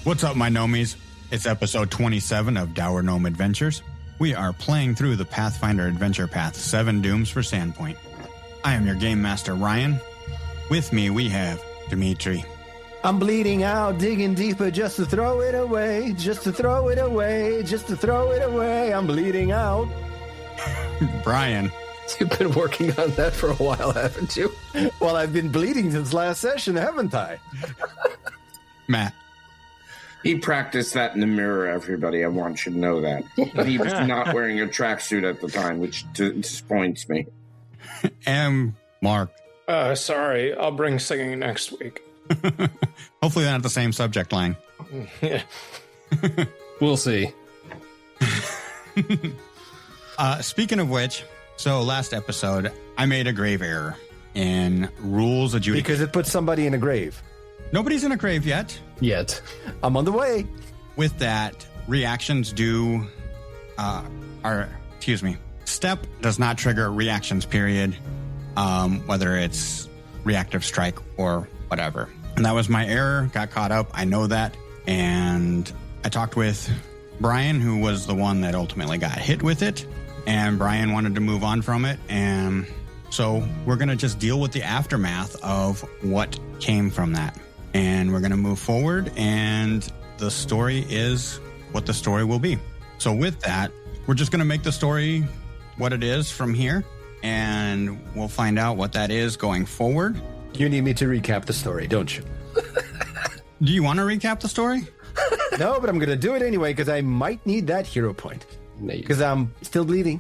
What's up, my gnomies? It's episode 27 of Dour Gnome Adventures. We are playing through the Pathfinder Adventure Path 7 Dooms for Sandpoint. I am your Game Master, Ryan. With me, we have Dimitri. I'm bleeding out, digging deeper just to throw it away, just to throw it away, just to throw it away. I'm bleeding out. Brian. You've been working on that for a while, haven't you? Well, I've been bleeding since last session, haven't I? Matt. He practiced that in the mirror, everybody. I want you to know that. He was not wearing a tracksuit at the time, which disappoints me. And Mark. Sorry, I'll bring singing next week. Hopefully not the same subject line. Yeah. We'll see. Speaking of which, so last episode, I made a grave error in rules adjudication. Because it puts somebody in a grave. Nobody's in a grave yet. I'm on the way. With that, reactions do, step does not trigger reactions, period, whether it's reactive strike or whatever. And that was my error, got caught up, I know that, and I talked with Brian, who was the one that ultimately got hit with it, and Brian wanted to move on from it, and so we're going to just deal with the aftermath of what came from that. And we're going to move forward, and the story is what the story will be. So with that, we're just going to make the story what it is from here, and we'll find out what that is going forward. You need me to recap the story, don't you? Do you want to recap the story? No, but I'm going to do it anyway, because I might need that hero point. Because I'm still bleeding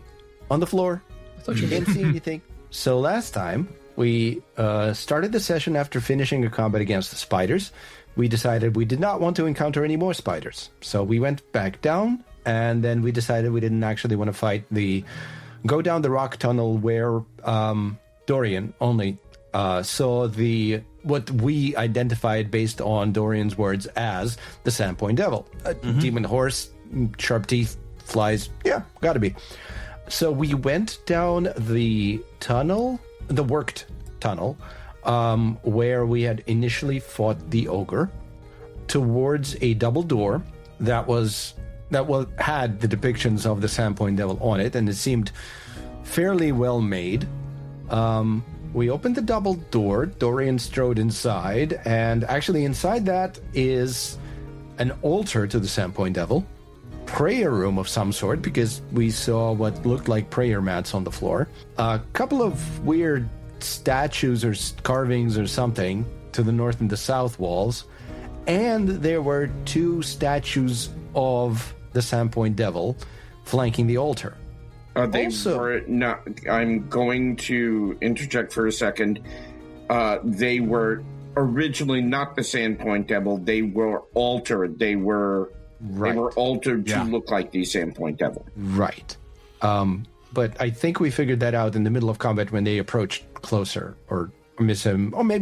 on the floor. I thought you can't see anything. So last time, we started the session after finishing a combat against the spiders. We decided we did not want to encounter any more spiders. So we went back down, and then we decided we didn't actually want to go down the rock tunnel where Dorian only saw what we identified based on Dorian's words as the Sandpoint Devil. A demon horse, sharp teeth, flies. Yeah, gotta be. So we went down the tunnel, the worked tunnel, where we had initially fought the ogre, towards a double door that had the depictions of the Sandpoint Devil on it, and it seemed fairly well made. We opened the double door. Dorian strode inside, and actually inside that is an altar to the Sandpoint Devil, prayer room of some sort, because we saw what looked like prayer mats on the floor, a couple of weird statues or carvings or something to the north and the south walls, and there were two statues of the Sandpoint Devil flanking the altar. I'm going to interject for a second. They were originally not the Sandpoint Devil. They were altered. They were altered to look like the Sandpoint Devil. Right. But I think we figured that out in the middle of combat when they approached closer, or maybe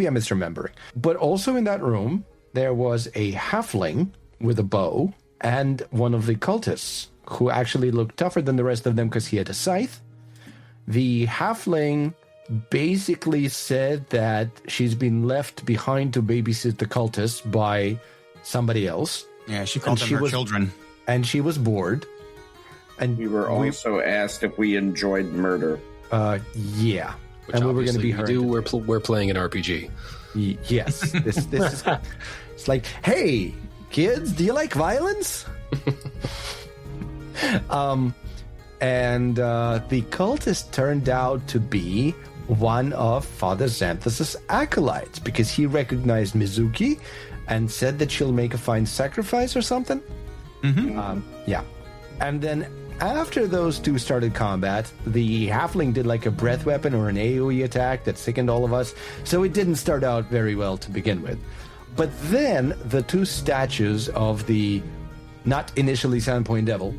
I'm misremembering. But also in that room, there was a halfling with a bow and one of the cultists who actually looked tougher than the rest of them because he had a scythe. The halfling basically said that she's been left behind to babysit the cultists by somebody else. Yeah, she called them her children. And she was bored. And we were also asked if we enjoyed murder. Yeah. Which and we were going to be hurt. We're playing an RPG. Yes. This is... It's like, hey, kids, do you like violence? And the cultist turned out to be one of Father Xanthus's acolytes, because he recognized Mizuki and said that she'll make a fine sacrifice or something. Mm-hmm. Yeah. And then after those two started combat, the halfling did like a breath weapon or an AoE attack that sickened all of us, so it didn't start out very well to begin with. But then the two statues of the not initially Sandpoint Devil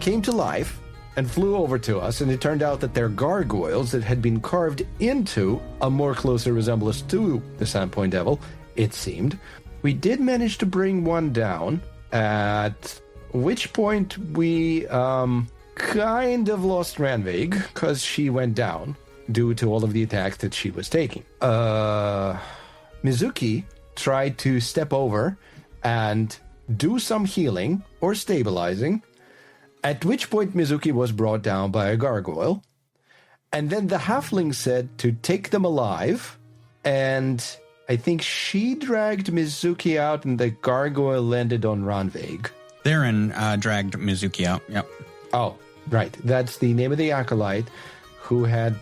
came to life and flew over to us, and it turned out that they're gargoyles that had been carved into a more closer resemblance to the Sandpoint Devil, it seemed. We did manage to bring one down, at which point we kind of lost Ranveig, because she went down due to all of the attacks that she was taking. Mizuki tried to step over and do some healing or stabilizing, at which point Mizuki was brought down by a gargoyle. And then the halfling said to take them alive, and I think she dragged Mizuki out and the gargoyle landed on Ranveig. Theron dragged Mizuki out. Yep. Oh, right. That's the name of the acolyte who had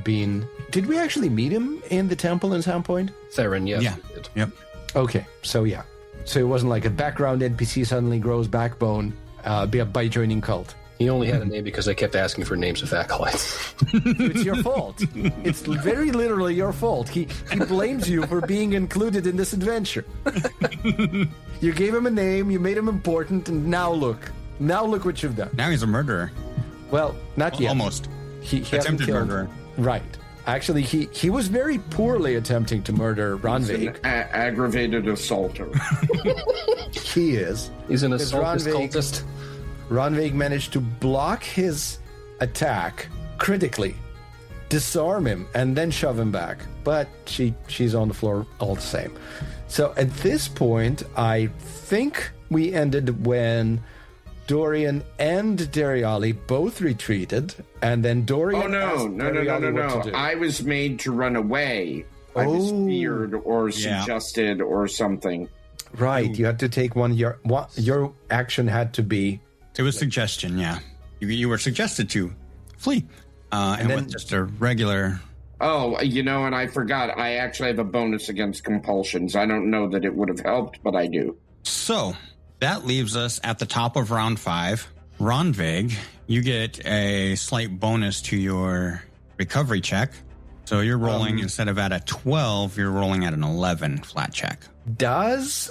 been... Did we actually meet him in the temple in Sandpoint? Theron, yes. Yeah. we did. Yep. Okay, so yeah. So it wasn't like a background NPC suddenly grows backbone by joining cult. He only had a name because I kept asking for names of acolytes. It's your fault. It's very literally your fault. He blames you for being included in this adventure. You gave him a name, you made him important, and now look what you've done. Now he's a murderer. Well, not yet. Almost. He hasn't Attempted killed. murderer. Right. Actually, he was very poorly attempting to murder Ranveig. Aggravated assaulter. He is. He's an Because assaultist cultist. Ranveig managed to block his attack critically, disarm him, and then shove him back. But she's on the floor all the same. So at this point, I think we ended when Dorian and Dariali both retreated, and then Dorian asked Dariali what to do. I was made to run away. I was feared or suggested or something. Right, you had to take one. Your action had to be... It was suggestion, yeah. You were suggested to flee. And then, with just a regular... Oh, and I forgot. I actually have a bonus against compulsions. I don't know that it would have helped, but I do. So, that leaves us at the top of round 5. Ranveig, you get a slight bonus to your recovery check. So you're rolling, instead of at a 12, you're rolling at an 11 flat check. Does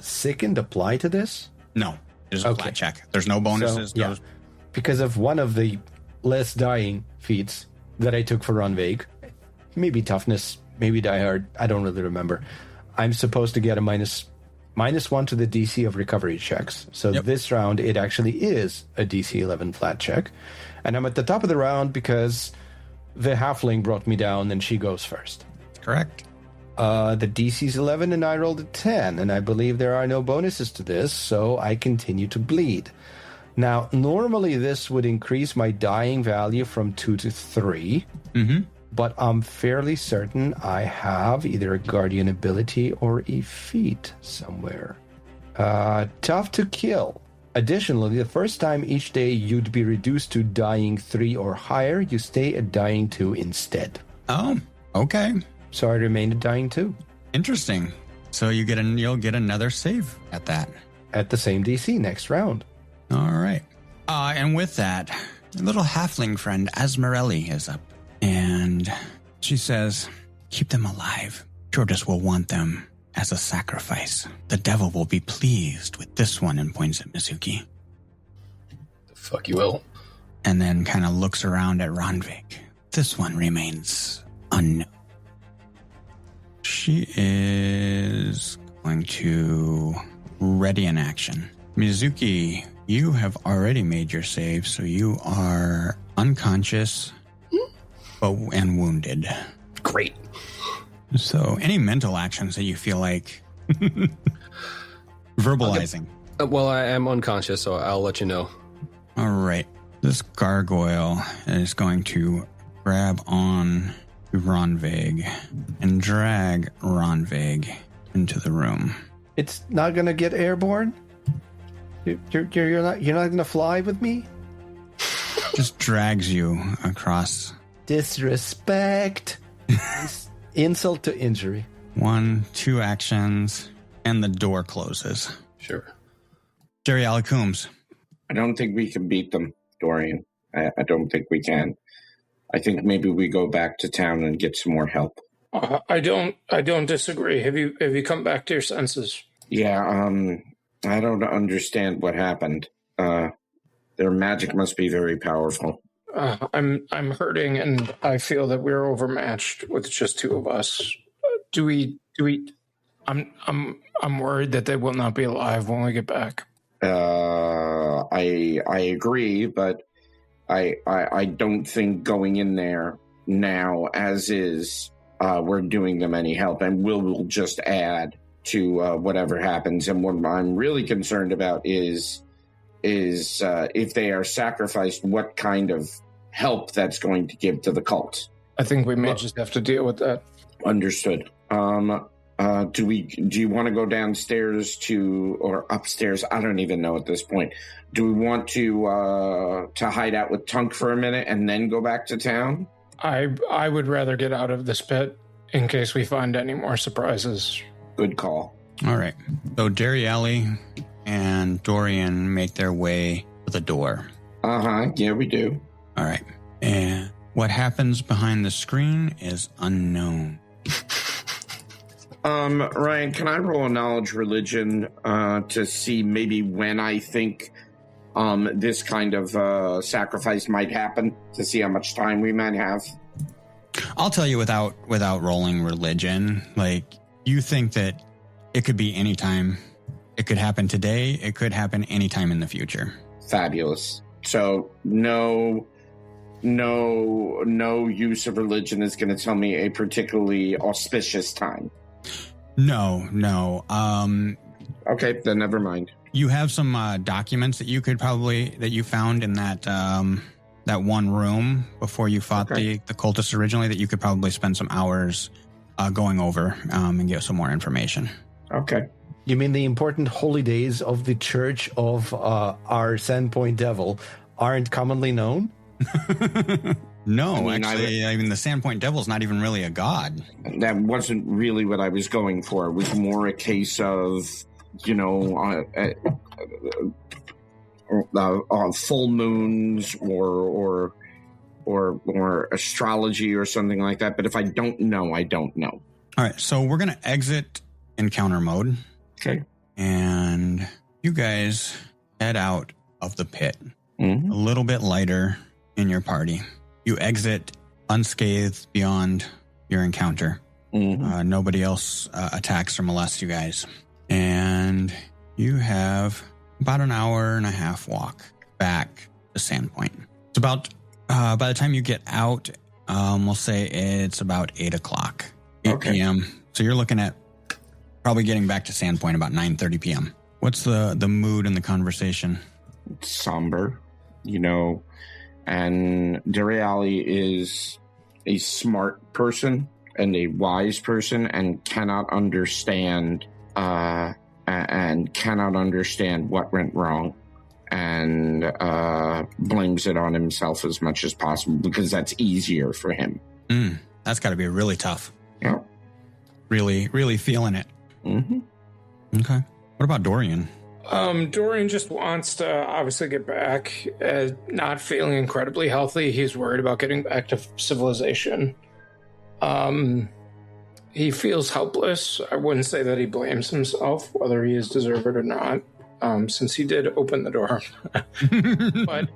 Sickened apply to this? No, it's a flat check. There's no bonuses. So, yeah. Because of one of the less dying feats that I took for Ranveig, maybe toughness, maybe die hard, I don't really remember. I'm supposed to get a minus 1 to the DC of recovery checks. So this round, it actually is a DC 11 flat check. And I'm at the top of the round because the halfling brought me down and she goes first. Correct. The DC's 11 and I rolled a 10, and I believe there are no bonuses to this, so I continue to bleed. Now, normally this would increase my dying value from 2 to 3. Mm-hmm. But I'm fairly certain I have either a guardian ability or a feat somewhere. Tough to kill. Additionally, the first time each day you'd be reduced to dying 3 or higher, you stay at dying 2 instead. Oh, okay. So I remain at dying 2. Interesting. So you'll get another save at that. At the same DC next round. All right. And with that, your little halfling friend Asmarelli is up. And she says, keep them alive. Jordas will want them as a sacrifice. The devil will be pleased with this one, and points at Mizuki. The fuck you will. And then kind of looks around at Ranveig. This one remains unknown. She is going to ready an action. Mizuki, you have already made your save, so you are unconscious and wounded. Great. So any mental actions that you feel like verbalizing? Well, I am unconscious, so I'll let you know. All right. This gargoyle is going to grab on to Ranveig and drag Ranveig into the room. It's not going to get airborne? You're not going to fly with me? Just drags you across. Disrespect. Insult to injury. 1, 2 actions, and the door closes. Sure. Jerry Alacoombs, I don't think we can beat them, Dorian. I don't think we can. I think maybe we go back to town and get some more help. I don't disagree. Have you come back to your senses? Yeah, I don't understand what happened. Their magic must be very powerful. I'm hurting, and I feel that we're overmatched with just two of us. Do we? I'm worried that they will not be alive when we get back. I agree, but I don't think going in there now, as is, we're doing them any help, and we'll just add to whatever happens. And what I'm really concerned about is if they are sacrificed, what kind of help that's going to give to the cult. I think we may just have to deal with that. Understood. Do you want to go downstairs or upstairs? I don't even know at this point. Do we want to hide out with Tunk for a minute and then go back to town? I would rather get out of this pit in case we find any more surprises. Good call. All right. So Dariali and Dorian make their way to the door. Yeah, we do. All right. And what happens behind the screen is unknown. Ryan, can I roll a knowledge religion to see maybe when I think this kind of sacrifice might happen, to see how much time we might have? I'll tell you without rolling religion, like, you think that it could be any time. It could happen today. It could happen anytime in the future. Fabulous. So no use of religion is going to tell me a particularly auspicious time. No. Okay, then never mind. You have some documents that you found in that one room before you fought the cultists originally, that you could probably spend some hours going over and get some more information. Okay. You mean the important holy days of the Church of our Sandpoint Devil aren't commonly known? No, I mean, the Sandpoint Devil's not even really a god. That wasn't really what I was going for. It was more a case of, full moons or astrology or something like that. But if I don't know, I don't know. All right, so we're going to exit encounter mode. Okay. And you guys head out of the pit. Mm-hmm. A little bit lighter in your party. You exit unscathed beyond your encounter. Mm-hmm. Nobody else attacks or molests you guys. And you have about an hour and a half walk back to Sandpoint. It's about, by the time you get out, we'll say it's about 8 o'clock, 8 p.m. So you're looking at probably getting back to Sandpoint about 9:30 p.m. What's the mood in the conversation? It's somber, and Dariali is a smart person and a wise person and cannot understand what went wrong, and blames it on himself as much as possible because that's easier for him. That's got to be really tough. Yeah. Really, really feeling it. Mm-hmm. Okay. What about Dorian? Dorian just wants to obviously get back, not feeling incredibly healthy. He's worried about getting back to civilization. He feels helpless. I wouldn't say that he blames himself, whether he is deserved or not, since he did open the door. But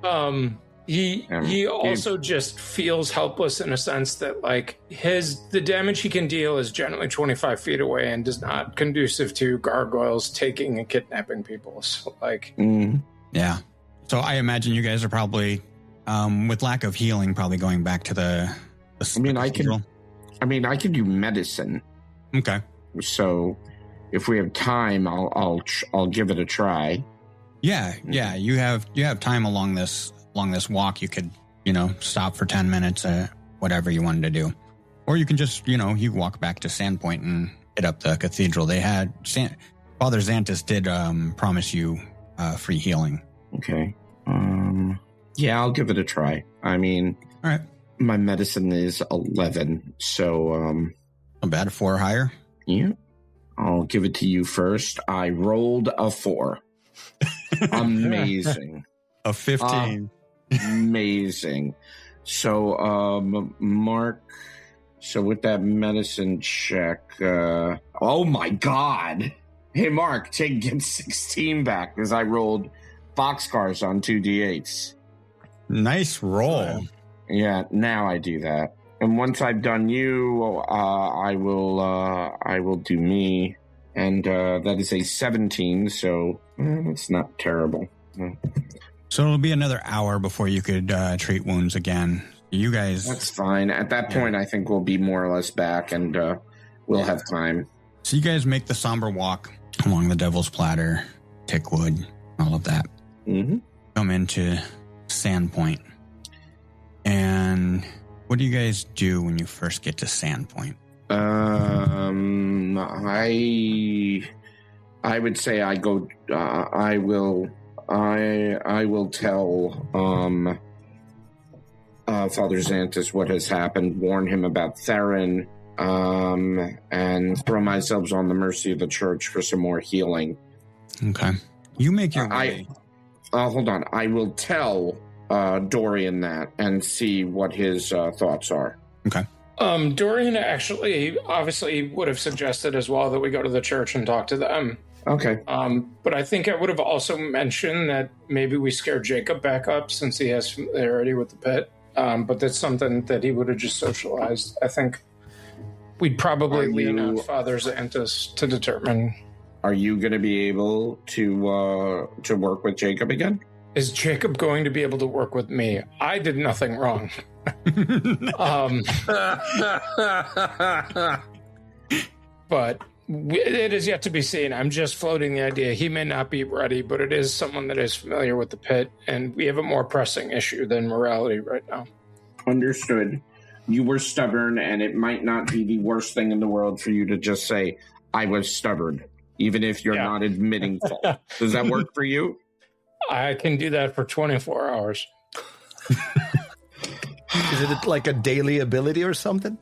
he also just feels helpless in a sense that, like, the damage he can deal is generally 25 feet away and is not conducive to gargoyles taking and kidnapping people. So, like, yeah. So I imagine you guys are probably, with lack of healing, probably going back to the I can do medicine. Okay. So if we have time, I'll give it a try. Yeah. You have time along this walk. You could, stop for 10 minutes, whatever you wanted to do. Or you can just, you walk back to Sandpoint and hit up the cathedral. They had, Father Xantus did promise you free healing. Okay. Yeah, I'll give it a try. I mean, all right. My medicine is 11, so... Not bad, 4 or higher? Yeah. I'll give it to you first. I rolled a 4. Amazing. A 15. Amazing. So, Mark. So with that medicine check, oh my God! Hey, Mark, get 16 back because I rolled boxcars on 2d8s. Nice roll. Yeah, now I do that. And once I've done you, I will do me, and that is a 17. So it's not terrible. So it'll be another hour before you could treat wounds again. You guys... That's fine. At that point, I think we'll be more or less back, and we'll have time. So you guys make the somber walk along the Devil's Platter, Tickwood, all of that. Mm-hmm. Come into Sandpoint. And what do you guys do when you first get to Sandpoint? I would say I go. I will tell Father Xanthus what has happened. Warn him about Theron. And throw myself on the mercy of the church for some more healing. Okay. You make your way. Hold on. I will tell Dorian that and see what his thoughts are. Okay. Dorian actually obviously would have suggested as well that we go to the church and talk to them. Okay. But I think I would have also mentioned that maybe we scare Jacob back up since he has familiarity with the pit. But that's something that he would have just socialized. I think we'd probably lean on Father Xanthus to determine. Are you going to be able to work with Jacob again? Is Jacob going to be able to work with me? I did nothing wrong. But it is yet to be seen. I'm just floating the idea. He may not be ready, but it is someone that is familiar with the pit, and we have a more pressing issue than morality right now. Understood. You were stubborn, and it might not be the worst thing in the world for you to just say, I was stubborn, even if you're not admitting fault. Does that work for you? I can do that for 24 hours. Is it like a daily ability or something?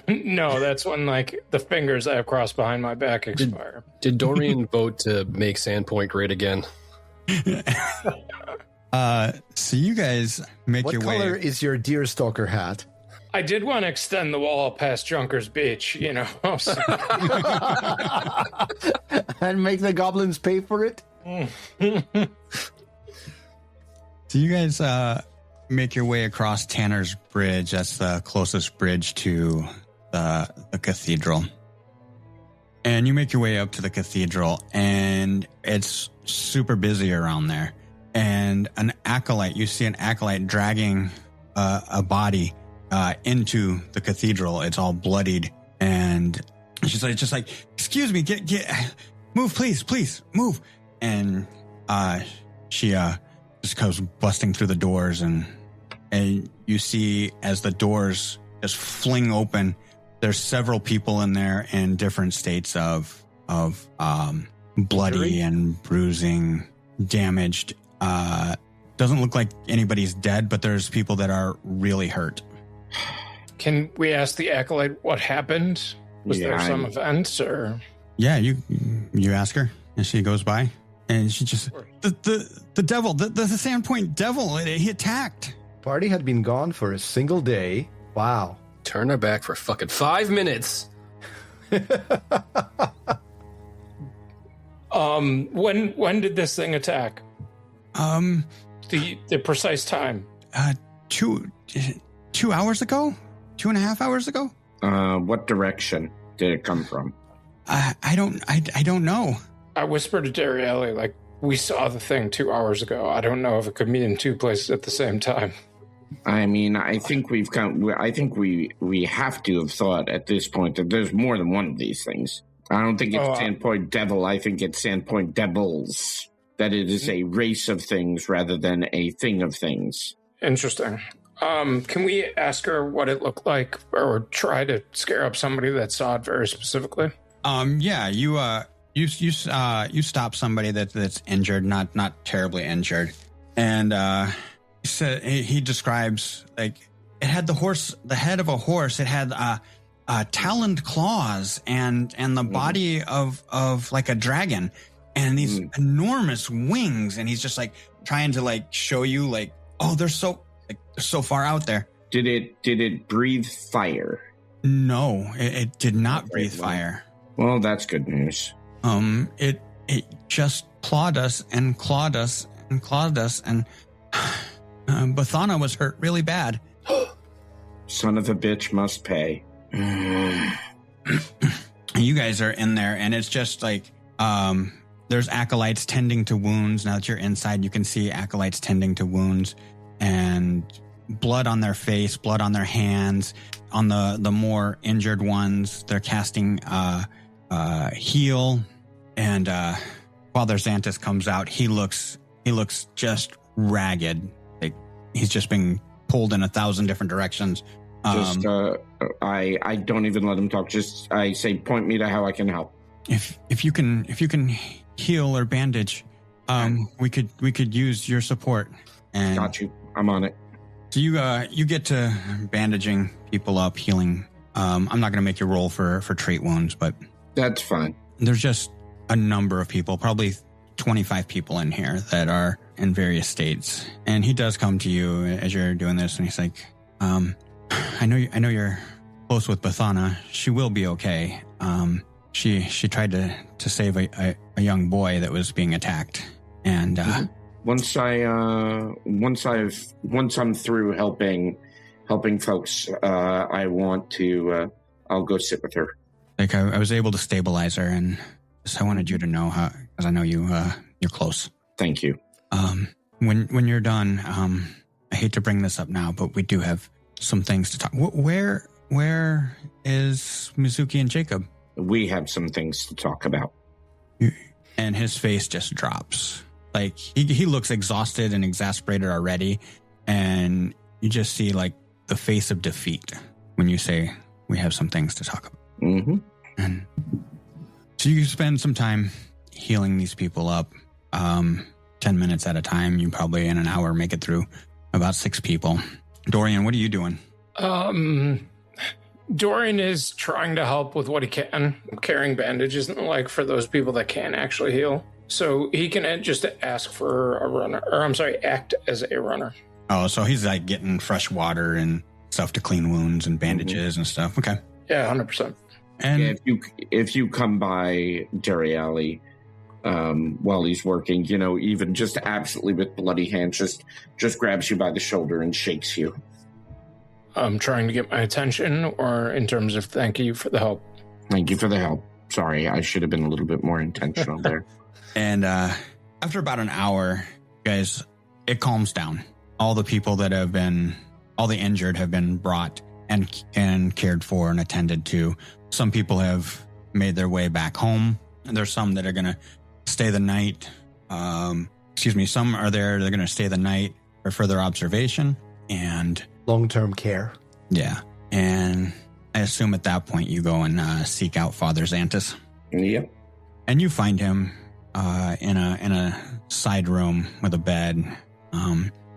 No, that's when like the fingers I have crossed behind my back expire. Did Dorian vote to make Sandpoint great again? So you guys make your way. What color is your deerstalker hat? I did want to extend the wall past Junkers Beach, you know. And make the goblins pay for it? So you guys make your way across Tanner's Bridge. That's the closest bridge to the cathedral. And you make your way up to the cathedral, and it's super busy around there. And you see an acolyte dragging a body into the cathedral. It's all bloodied, and she's like, just like, excuse me, get, move, please, move. And she just goes busting through the doors, and you see as the doors just fling open, there's several people in there in different states of bloody and bruising, damaged. Doesn't look like anybody's dead, but there's people that are really hurt. Can we ask the acolyte what happened? Was there some event, or? Yeah, you ask her, and she goes by, and she just the devil, the Sandpoint devil, he attacked. Party had been gone for a single day. Wow. Turn our back for fucking 5 minutes. When did this thing attack? The precise time. 2 hours ago, 2.5 hours ago. What direction did it come from? I don't know. I whispered to Darielle, like, we saw the thing 2 hours ago. I don't know if it could meet in two places at the same time. I mean, I think we have to have thought at this point that there's more than one of these things. I don't think it's Sandpoint Devil. I think it's Sandpoint Devils. That it is a race of things rather than a thing of things. Interesting. Can we ask her what it looked like, or try to scare up somebody that saw it very specifically? Yeah, you stop somebody that's injured, not terribly injured, and he describes, like, it had the head of a horse. It had taloned claws and the body of like a dragon, and these enormous wings, and he's just like trying to like show you like, oh, they're so far out there. Did it breathe fire? No, it did not breathe fire. Well, that's good news. It just clawed us and clawed us and clawed us, and Bathana was hurt really bad. Son of a bitch must pay. You guys are in there, and it's just like there's acolytes tending to wounds. Now that you're inside, you can see acolytes tending to wounds, and blood on their face, blood on their hands. On the more injured ones, they're casting heal. And Father Xantus comes out. He looks just ragged. Like he's just being pulled in 1,000 different directions. I don't even let him talk. Just I say, point me to how I can help. If you can heal or bandage, we could use your support. And got you. I'm on it. So you get to bandaging people up, healing. I'm not going to make you roll for treat wounds, but that's fine. There's just a number of people, probably 25 people in here that are in various states. And he does come to you as you're doing this, and he's like, I know you're close with Bathana. She will be okay. She tried to save a young boy that was being attacked, and once I'm through helping folks, I want to I'll go sit with her. Like I was able to stabilize her, and just I wanted you to know how, because I know you're close. Thank you. When you're done, I hate to bring this up now, but we do have some things to talk. Where is Mizuki and Jacob? We have some things to talk about. And his face just drops. Like he looks exhausted and exasperated already, and you just see like the face of defeat when you say we have some things to talk about. Mm-hmm. And so you spend some time healing these people up. 10 minutes at a time. You probably in an hour make it through about 6 people. Dorian, what are you doing? Dorian is trying to help with what he can, carrying bandages and the like for those people that can't actually heal. So he can just ask for a runner, or I'm sorry, act as a runner. Oh, so he's like getting fresh water and stuff to clean wounds and bandages and stuff. Okay. Yeah, 100%. And if you come by Dariali while he's working, even just absolutely with bloody hands, just grabs you by the shoulder and shakes you. I'm trying to get my attention, or in terms of thank you for the help. Thank you for the help. Sorry, I should have been a little bit more intentional there. And after about an hour, guys, it calms down. All the people that have been, all the injured have been brought and cared for and attended to. Some people have made their way back home. And there's some that are going to stay the night. Some are there. They're going to stay the night for further observation and long-term care. Yeah. And I assume at that point you go and seek out Father Xantus. Yep. And you find him in a side room with a bed.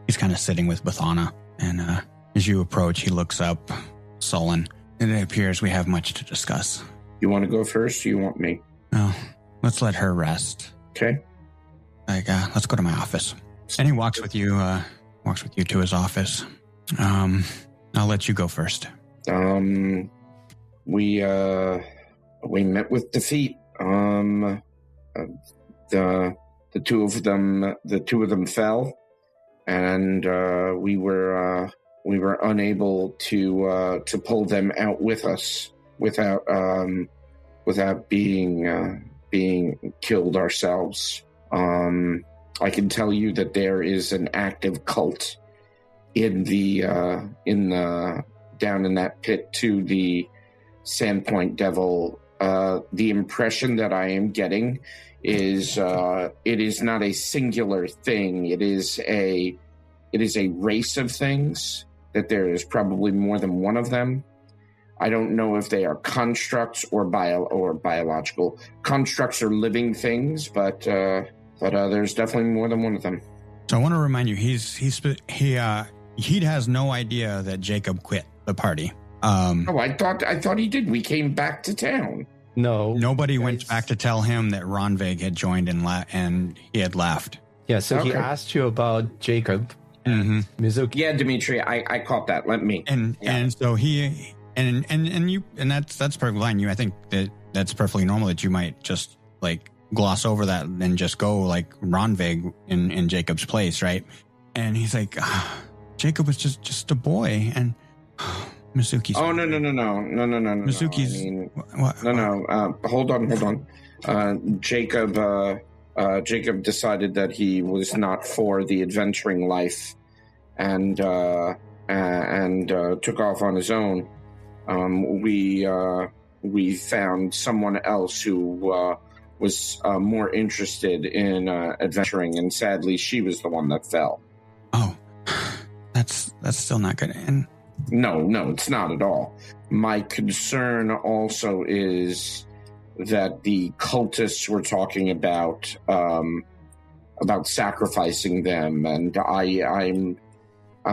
He's kind of sitting with Bathana. And as you approach, he looks up, sullen. And it appears we have much to discuss. You want to go first, or you want me? No, let's let her rest. Okay. Let's go to my office. And he walks with you to his office. I'll let you go first. We met with defeat. The two of them fell, and we were unable to pull them out with us without being killed ourselves. I can tell you that there is an active cult in the down in that pit to the Sandpoint Devil. The impression that I am getting is it is not a singular thing. It is a race of things, that there is probably more than one of them. I don't know if they are constructs or biological. Constructs are living things, but there's definitely more than one of them. So I want to remind you, he has no idea that Jacob quit the party. I thought he did. We came back to town. No. Nobody went back to tell him that Ronvig had joined and he had left. Yeah, so he asked you about Jacob and Mizuki. Yeah, Dimitri, I caught that. Let me. And so he and you, and that's perfectly fine. I think that's perfectly normal that you might just like gloss over that and just go like Ronvig in Jacob's place, right? And he's like, Jacob was just a boy, and Mizuki's. Oh no! Mizuki's. Hold on. Jacob decided that he was not for the adventuring life, and took off on his own. We found someone else who was more interested in adventuring, and sadly, she was the one that fell. Oh, that's still not good. And no, it's not at all. My concern also is that the cultists were talking about sacrificing them, and I'm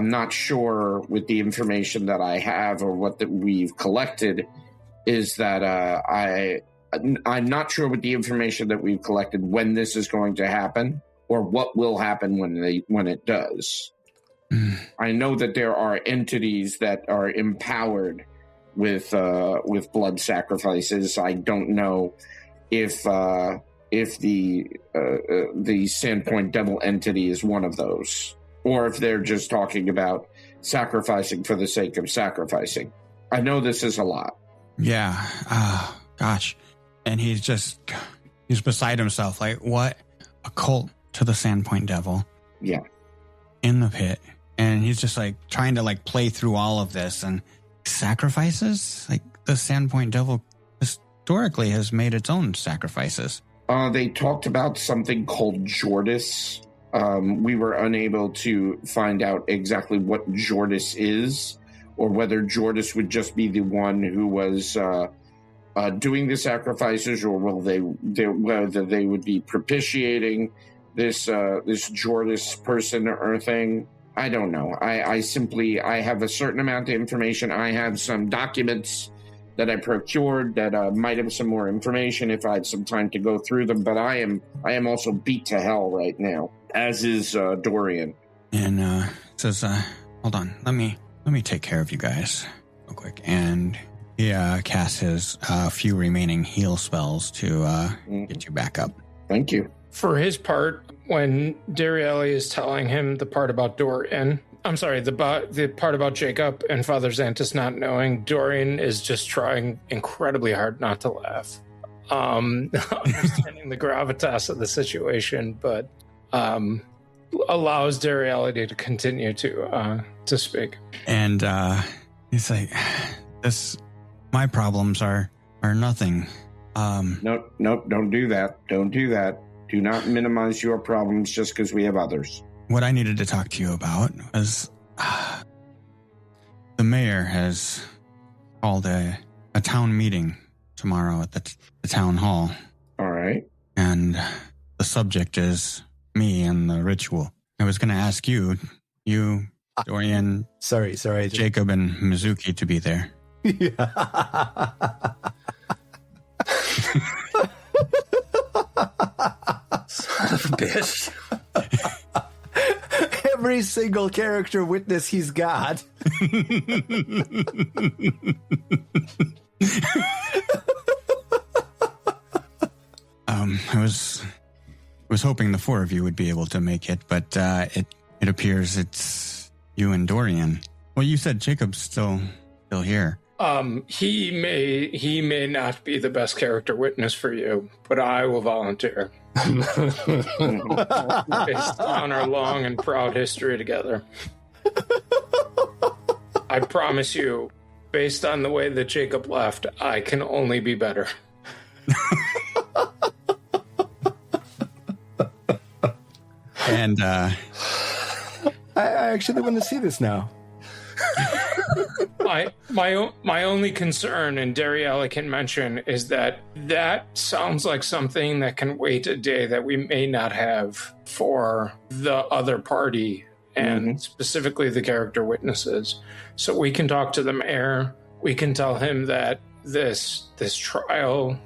not sure with the information that I have or what that we've collected is that I'm not sure with the information that we've collected when this is going to happen or what will happen when it does. I know that there are entities that are empowered with blood sacrifices. I don't know if the Sandpoint Devil entity is one of those, or if they're just talking about sacrificing for the sake of sacrificing. I know this is a lot. Yeah. Oh, gosh. And he's beside himself. Like, what? A cult to the Sandpoint Devil. Yeah. In the pit. And he's just like trying to like play through all of this and sacrifices. Like the Sandpoint Devil historically has made its own sacrifices. They talked about something called Jordis. We were unable to find out exactly what Jordis is, or whether Jordis would just be the one who was doing the sacrifices, or whether they would be propitiating this Jordis person or thing. I don't know. I have a certain amount of information. I have some documents that I procured that might have some more information if I had some time to go through them. But I am also beat to hell right now, as is Dorian. And says, "Hold on, let me take care of you guys real quick." And he casts his few remaining heal spells to get you back up. Thank you. For his part, when Darieli is telling him the part about Dorian, I'm sorry, the part about Jacob and Father Xantus not knowing, Dorian is just trying incredibly hard not to laugh. Understanding the gravitas of the situation, but allows Darieli to continue to speak. And he's like, my problems are nothing. Nope, don't do that. Don't do that. Do not minimize your problems just because we have others. What I needed to talk to you about was the mayor has called a town meeting tomorrow at the town hall. All right. And the subject is me and the ritual. I was going to ask you, Dorian, sorry, Jacob and Mizuki to be there. Yeah. Son of a bitch. Every single character witness he's got. I was hoping the four of you would be able to make it, but it appears it's you and Dorian. Well, you said Jacob's still here. He may not be the best character witness for you, but I will volunteer. Based on our long and proud history together. I promise you, based on the way that Jacob left, I can only be better. And I actually want to see this now. My only concern, and Darieli can mention, is that sounds like something that can wait a day that we may not have for the other party, and specifically the character witnesses. So we can talk to the mayor. We can tell him that this trial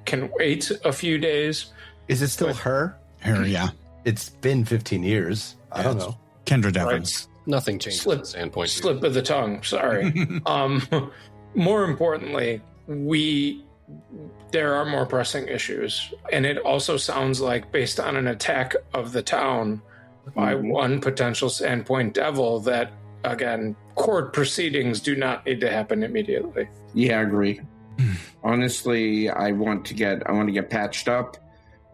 can wait a few days. Is it still her? Her, yeah. It's been 15 years. I don't know. Kindred Evans. Nothing changed at Sandpoint. Slip of the tongue. Sorry. More importantly, there are more pressing issues, and it also sounds like, based on an attack of the town by one potential Sandpoint devil, that again, court proceedings do not need to happen immediately. Yeah, I agree. Honestly, I want to get patched up.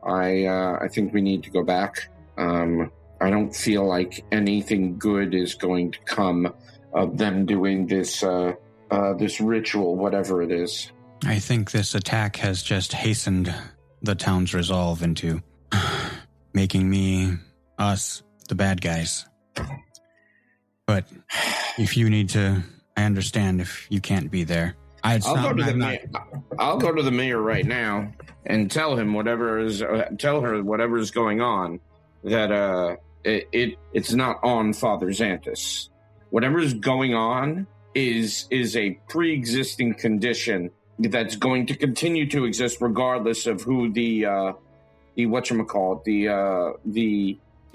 I think we need to go back. I don't feel like anything good is going to come of them doing this this ritual, whatever it is. I think this attack has just hastened the town's resolve into making us, the bad guys. But if you need to, I understand if you can't be there. I'll go to the mayor right now and tell her whatever is going on, that it's not on Father Xanthus. Whatever is going on is a pre-existing condition that's going to continue to exist regardless of who the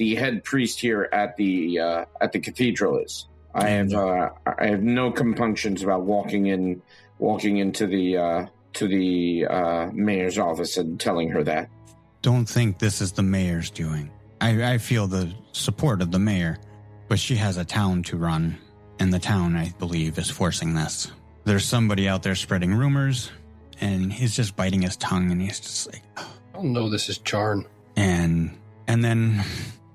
head priest here at the cathedral is. I have no compunctions about walking into the mayor's office and telling her that. Don't think this is the mayor's doing. I feel the support of the mayor, but she has a town to run, and the town, I believe, is forcing this. There's somebody out there spreading rumors, and he's just biting his tongue, and he's just like, oh. Oh no, this is Charn. And then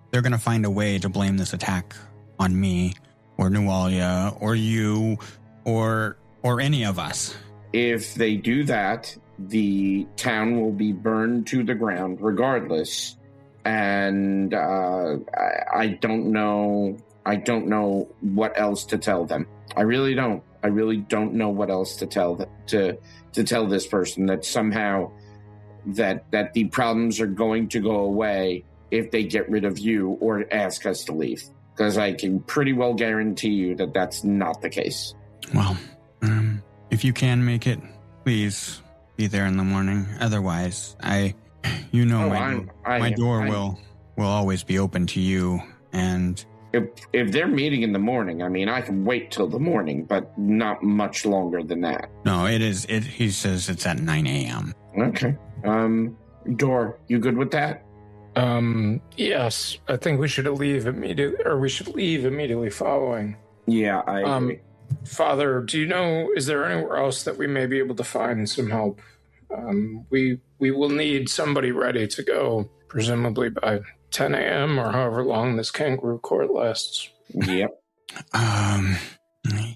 they're going to find a way to blame this attack on me, or Nualia, or you, or any of us. If they do that, the town will be burned to the ground regardless. And I don't know what else to tell them. I really don't know what else to tell to tell this person, that somehow that the problems are going to go away if they get rid of you or ask us to leave. Because I can pretty well guarantee you that that's not the case. Well, if you can make it, please be there in the morning. Otherwise, my door will always be open to you. And if they're meeting in the morning, I mean, I can wait till the morning, but not much longer than that. No, it is. He says it's at 9 a.m. Okay. Dour, you good with that? Yes. I think we should leave immediately following. Yeah, I agree. Father, do you know, is there anywhere else that we may be able to find some help? We will need somebody ready to go, presumably by 10 a.m. or however long this kangaroo court lasts. Yep.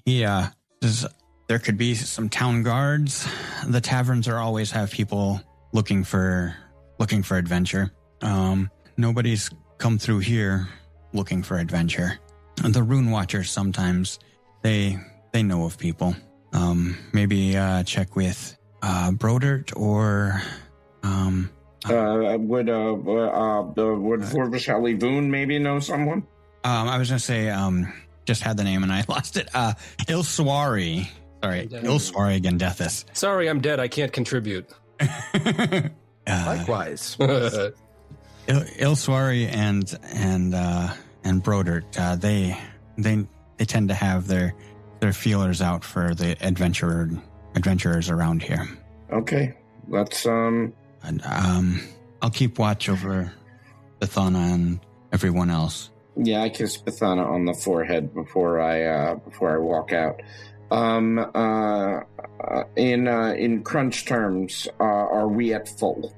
Yeah. There could be some town guards. The taverns always have people looking for adventure. Nobody's come through here looking for adventure. The Rune Watchers sometimes they know of people. Maybe check with Brodert or would Forvishali Boone maybe know someone? I was gonna say just had the name and I lost it. Ilswari. Sorry, Ilswari Gandethis. Sorry, I'm dead. I can't contribute. Likewise. Ilswari and Brodert, they tend to have their feelers out for the adventurers around here. Okay, let's And, I'll keep watch over Bethana and everyone else. Yeah, I kiss Bethana on the forehead before I walk out. In crunch terms, are we at full?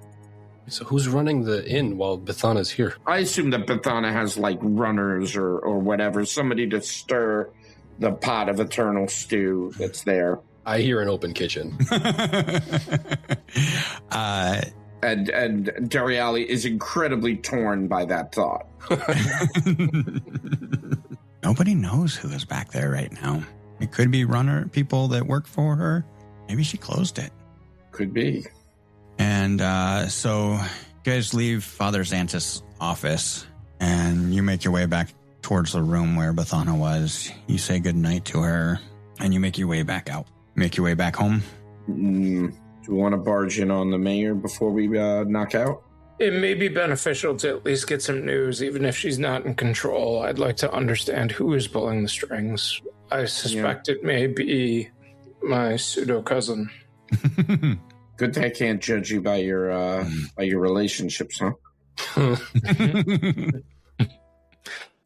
So who's running the inn while Bethana's here? I assume that Bethana has like runners or whatever, somebody to stir the pot of eternal stew that's there. I hear an open kitchen. And Dariali is incredibly torn by that thought. Nobody knows who is back there right now. It could be people that work for her. Maybe she closed it. Could be. And so you guys leave Father Xanthus' office, and you make your way back towards the room where Bethana was. You say goodnight to her, and you make your way back out. Make your way back home? Do we want to barge in on the mayor before we knock out? It may be beneficial to at least get some news, even if she's not in control. I'd like to understand who is pulling the strings. I suspect it may be my pseudo-cousin. Good thing I can't judge you by your relationships, huh?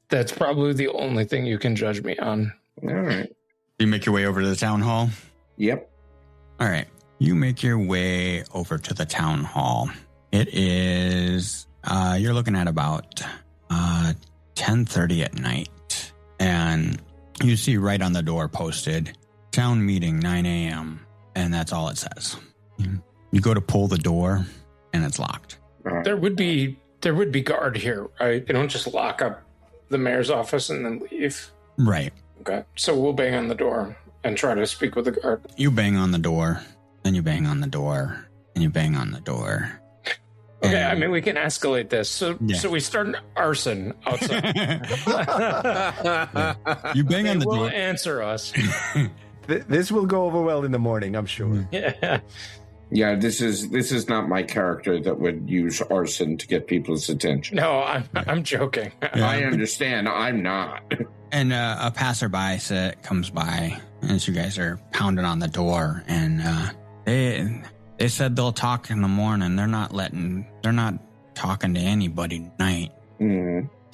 That's probably the only thing you can judge me on. All right. You make your way over to the town hall? Yep. All right. You make your way over to the town hall. It is, you're looking at about 10:30 at night. And you see right on the door posted, town meeting 9 a.m. And that's all it says. You go to pull the door and it's locked. Right. There would be guard here, right? They don't just lock up the mayor's office and then leave. Right. Okay. So we'll bang on the door and try to speak with the guard. You bang on the door, then you bang on the door, and you bang on the door. Okay, I mean, we can escalate this. So we start an arson outside. You bang on the They will door. answer us. This will go over well in the morning, I'm sure. Yeah. Yeah, this is not my character that would use arson to get people's attention. No, I'm joking. I understand. I'm not. And a passerby comes by as you guys are pounding on the door, and they said they'll talk in the morning. They're not talking to anybody tonight.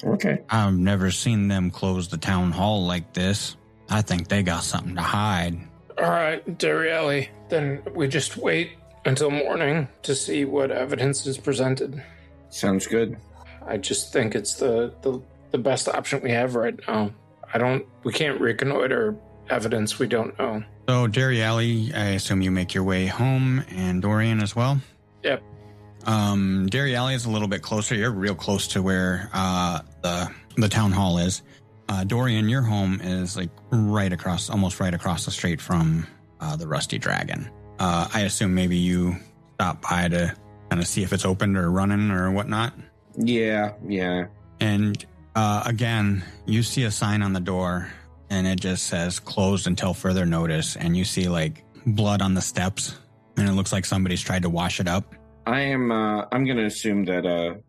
Okay. I've never seen them close the town hall like this. I think they got something to hide. All right, Darielli. Then we just wait until morning to see what evidence is presented. Sounds good. I just think it's the best option we have right now. We can't reconnoiter evidence we don't know. So, Jerry Alley, I assume you make your way home, and Dorian as well? Yep. Dairy Alley is a little bit closer. You're real close to where the town hall is. Dorian, your home is like almost right across the street from the Rusty Dragon. I assume maybe you stop by to kind of see if it's open or running or whatnot. Yeah. And again, you see a sign on the door, and it just says closed until further notice. And you see like blood on the steps, and it looks like somebody's tried to wash it up. I'm going to assume that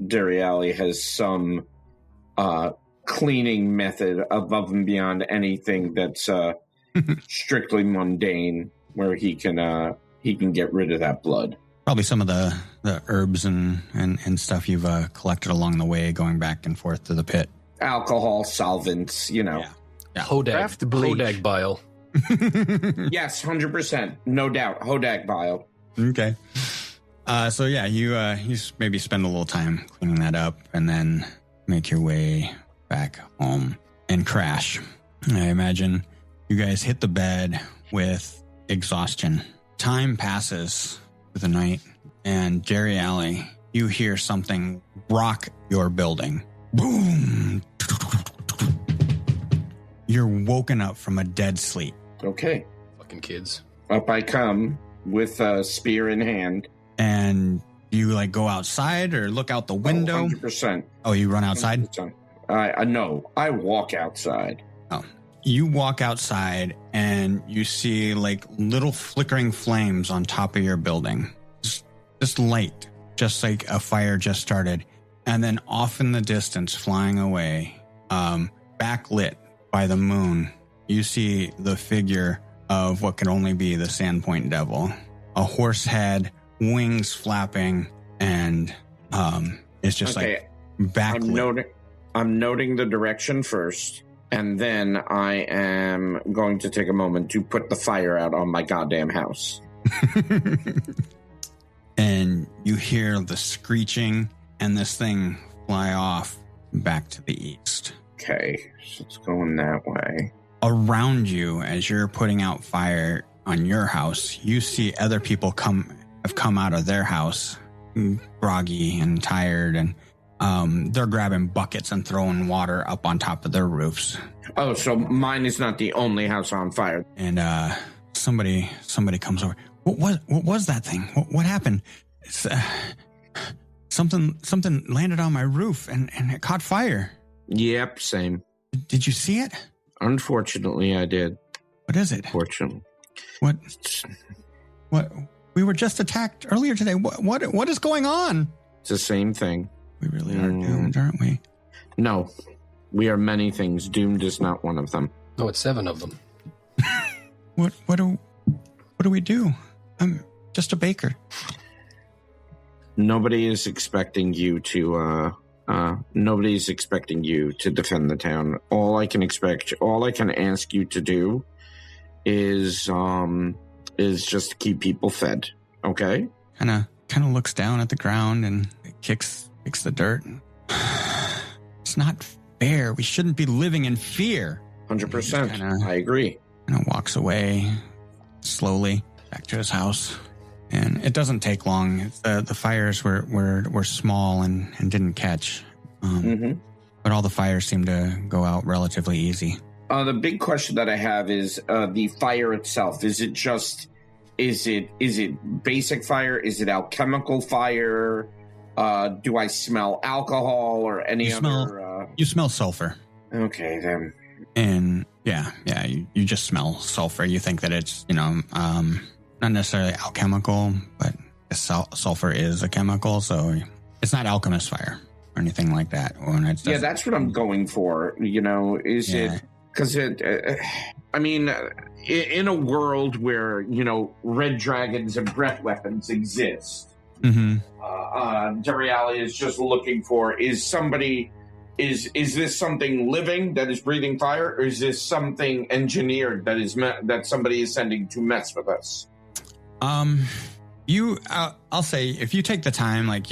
Dairy Alley has some cleaning method above and beyond anything that's strictly mundane, where he can get rid of that blood. Probably some of the herbs and stuff you've collected along the way, going back and forth to the pit. Alcohol, solvents, Yeah. Hodag bile. Yes, 100%. No doubt. Hodag bile. Okay. So yeah, you maybe spend a little time cleaning that up and then make your way back home and crash. I imagine you guys hit the bed with exhaustion. Time passes through the night, and Jerry Alley, you hear something rock your building. Boom! You're woken up from a dead sleep. Okay. Fucking kids. Up I come with a spear in hand. And you like go outside or look out the window? 100%. Oh, you run outside? 100%. No, I walk outside. Oh, you walk outside and you see like little flickering flames on top of your building. Just light, just like a fire just started. And then off in the distance, flying away, backlit by the moon, you see the figure of what can only be the Sandpoint Devil. A horse head, wings flapping, and it's just like backlit. I'm noting the direction first, and then I am going to take a moment to put the fire out on my goddamn house. And you hear the screeching, and this thing fly off back to the east. Okay, so it's going that way. Around you, as you're putting out fire on your house, you see other people have come out of their house, groggy and tired, and they're grabbing buckets and throwing water up on top of their roofs. Oh, so mine is not the only house on fire. And somebody comes over. What was that thing? What happened? It's, something landed on my roof and it caught fire. Yep, same. Did you see it? Unfortunately, I did. What is it? Fortunately. What? What? We were just attacked earlier today. What is going on? It's the same thing. We really are doomed, aren't we? No, we are many things. Doomed is not one of them. No, it's 7 of them. What do we do? I'm just a baker. Nobody is expecting you to nobody's expecting you to defend the town. All I can ask you to do is just keep people fed. Okay? Kind of looks down at the ground and kicks the dirt. It's not fair. We shouldn't be living in fear. 100%. I agree. Walks away slowly back to his house. And it doesn't take long. The fires were small and didn't catch. But all the fires seem to go out relatively easy. The big question that I have is the fire itself. Is it basic fire? Is it alchemical fire? Do I smell alcohol or any other? You smell sulfur. Okay, then. And yeah, you just smell sulfur. You think that it's, not necessarily alchemical, but sulfur is a chemical, so it's not alchemist fire or anything like that. Yeah, that's what I'm going for. It? Because in a world where, red dragons and breath weapons exist, Dariali is just looking for, is this something living that is breathing fire, or is this something engineered that somebody is sending to mess with us? I'll say if you take the time, like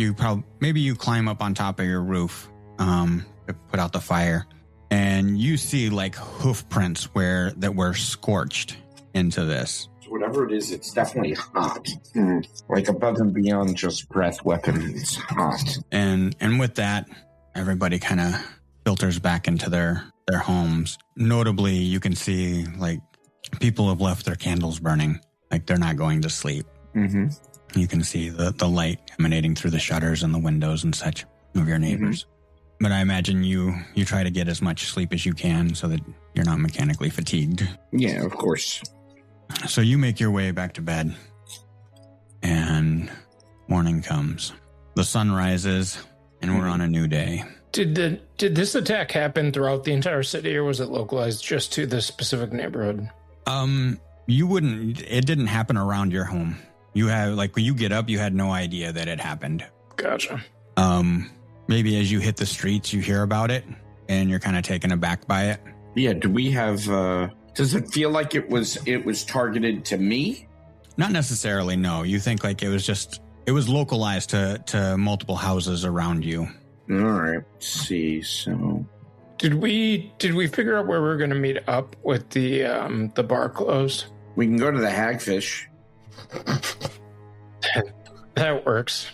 maybe you climb up on top of your roof, to put out the fire, and you see like hoof prints that were scorched into this. Whatever it is, it's definitely hot. Like above and beyond just breath weapon, it's hot. And with that, everybody kind of filters back into their homes. Notably, you can see like people have left their candles burning. Like they're not going to sleep. You can see the light emanating through the shutters and the windows and such of your neighbors. But I imagine you try to get as much sleep as you can so that you're not mechanically fatigued. Yeah, of course. So you make your way back to bed, and morning comes. The sun rises, and we're on a new day. Did this attack happen throughout the entire city, or was it localized just to this specific neighborhood? It didn't happen around your home. You have, like, when you get up, you had no idea that it happened. Gotcha. Maybe as you hit the streets, you hear about it, and you're kind of taken aback by it. Yeah, do we have, does it feel like it was targeted to me? Not necessarily, no. You think like it was localized to multiple houses around you. All right, let's see, so... Did we figure out where we were going to meet up with the bar closed? We can go to the Hagfish. That works.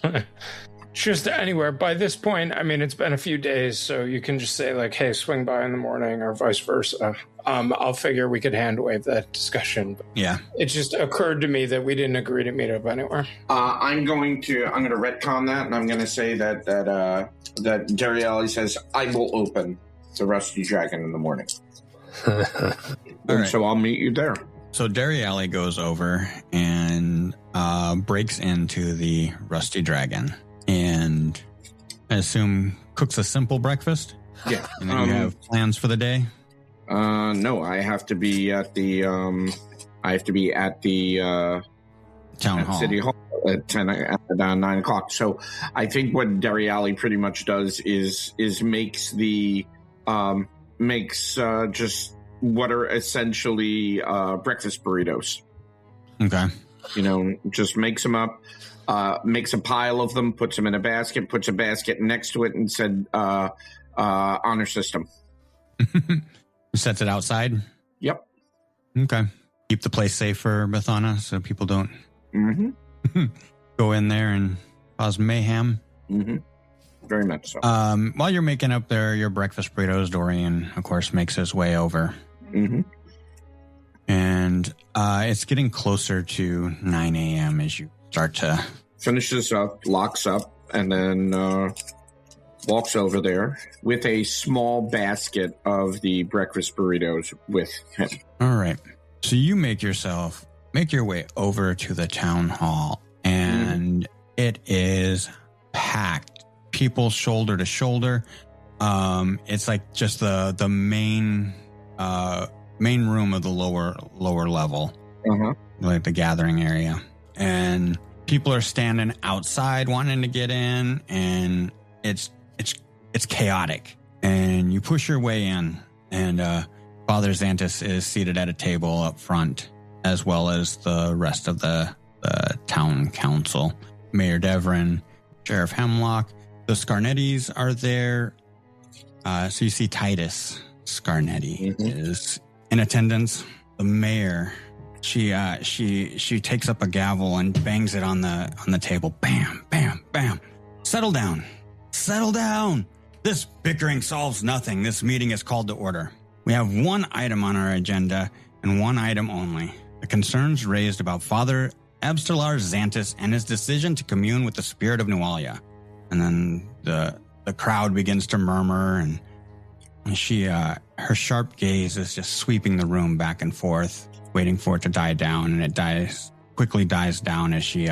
Just anywhere. By this point, it's been a few days, so you can just say like, "Hey, swing by in the morning," or vice versa. I'll figure we could hand wave that discussion. Yeah. It just occurred to me that we didn't agree to meet up anywhere. I'm going to retcon that, and I'm going to say that Dariali says I will open the Rusty Dragon in the morning. Right. So I'll meet you there. So Dariali goes over and breaks into the Rusty Dragon, and I assume cooks a simple breakfast. Yeah. And then you have plans for the day. No, I have to be at the Town Hall, City Hall at 9 o'clock. So I think what Dariali pretty much does is makes just what are essentially breakfast burritos. Okay. Just makes them up, makes a pile of them, puts them in a basket, puts a basket next to it, and said, honor system. Sets it outside? Yep. Okay. Keep the place safe for Bethana so people don't go in there and cause mayhem. Very much so. While you're making up your breakfast burritos, Dorian, of course, makes his way over. And it's getting closer to 9 a.m. as you start to... Finishes up, locks up, and then walks over there with a small basket of the breakfast burritos with him. All right. So you make yourself make your way over to the town hall, and it is packed. People shoulder to shoulder. It's like just the main room of the lower level, like the gathering area, and people are standing outside wanting to get in, and it's chaotic. And you push your way in, and Father Xantus is seated at a table up front, as well as the rest of the town council. Mayor Devrin, Sheriff Hemlock, the Scarnettis are there. So you see Titus Scarnetti is in attendance. The mayor, she takes up a gavel and bangs it on the table. Bam, bam, bam. Settle down. Settle down. This bickering solves nothing. This meeting is called to order. We have one item on our agenda and one item only. The concerns raised about Father Abstelar Xantus and his decision to commune with the spirit of Nualia. And then the crowd begins to murmur, and she her sharp gaze is just sweeping the room back and forth, waiting for it to die down, and it quickly dies down as she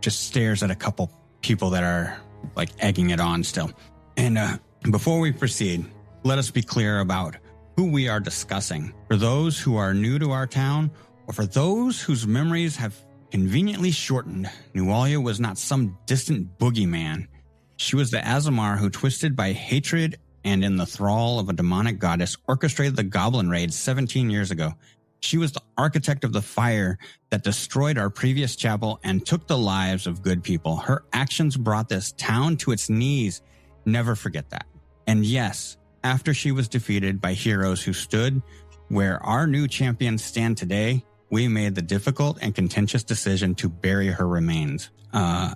just stares at a couple people that are like egging it on still. And before we proceed, let us be clear about who we are discussing. For those who are new to our town, or for those whose memories have conveniently shortened, Nualia was not some distant boogeyman. She was the Azamar who, twisted by hatred and in the thrall of a demonic goddess, orchestrated the goblin raids 17 years ago. She was the architect of the fire that destroyed our previous chapel and took the lives of good people. Her actions brought this town to its knees. Never forget that. And yes, after she was defeated by heroes who stood where our new champions stand today, we made the difficult and contentious decision to bury her remains. I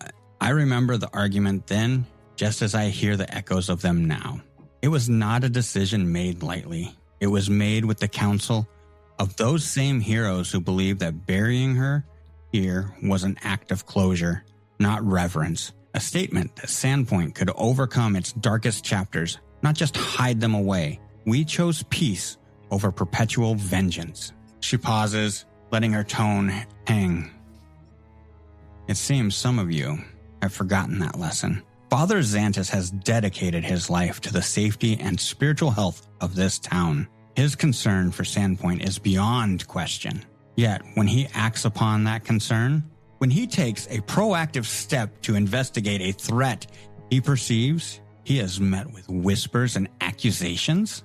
remember the argument then, just as I hear the echoes of them now. It was not a decision made lightly. It was made with the counsel of those same heroes who believed that burying her here was an act of closure, not reverence. A statement that Sandpoint could overcome its darkest chapters, not just hide them away. We chose peace over perpetual vengeance. She pauses, letting her tone hang. It seems some of you have forgotten that lesson. Father Xantus has dedicated his life to the safety and spiritual health of this town. His concern for Sandpoint is beyond question. Yet, when he acts upon that concern, when he takes a proactive step to investigate a threat he perceives, he is met with whispers and accusations.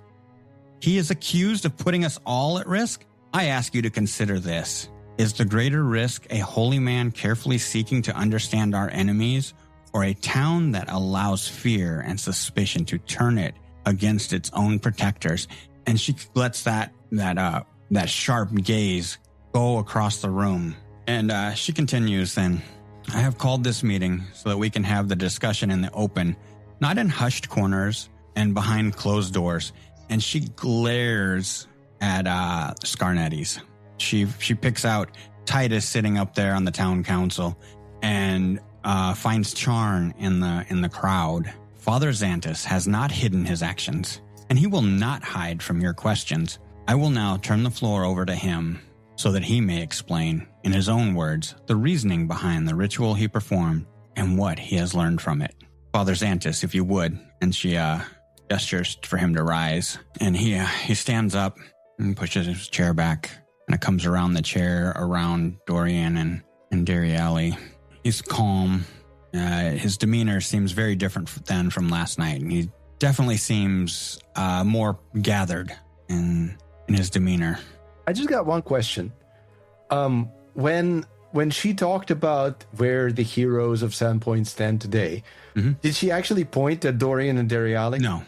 He is accused of putting us all at risk. I ask you to consider this. Is the greater risk a holy man carefully seeking to understand our enemies, or a town that allows fear and suspicion to turn it against its own protectors? And she lets that sharp gaze go across the room. And she continues then, I have called this meeting so that we can have the discussion in the open, not in hushed corners and behind closed doors. And she glares at Scarnettis. She picks out Titus sitting up there on the town council and finds Charn in the crowd. Father Xantus has not hidden his actions, and he will not hide from your questions. I will now turn the floor over to him so that he may explain, in his own words, the reasoning behind the ritual he performed and what he has learned from it. Father Xantus, if you would. And she gestures for him to rise, and he stands up and pushes his chair back, and it comes around the chair around Dorian and Dariali. He's calm. His demeanor seems very different than from last night, and he definitely seems more gathered in his demeanor. I just got one question. When she talked about where the heroes of Sandpoint stand today, did she actually point at Dorian and Dariali? No.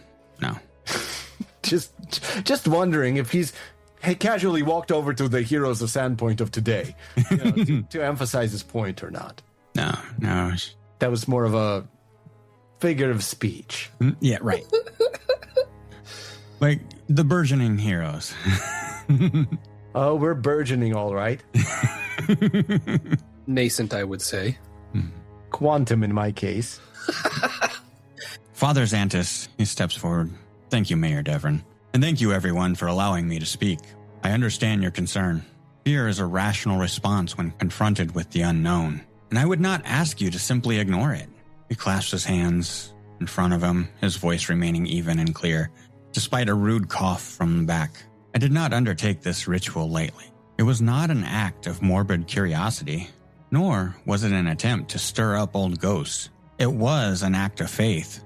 Just wondering if he casually walked over to the heroes of Sandpoint of today, to emphasize his point or not. No. That was more of a figure of speech. Yeah, right. Like the burgeoning heroes. Oh, we're burgeoning, all right. Nascent, I would say. Quantum in my case. Father Xantus, he steps forward. Thank you, Mayor Devrin. And thank you, everyone, for allowing me to speak. I understand your concern. Fear is a rational response when confronted with the unknown, and I would not ask you to simply ignore it. He clasped his hands in front of him, his voice remaining even and clear, despite a rude cough from the back. I did not undertake this ritual lightly. It was not an act of morbid curiosity, nor was it an attempt to stir up old ghosts. It was an act of faith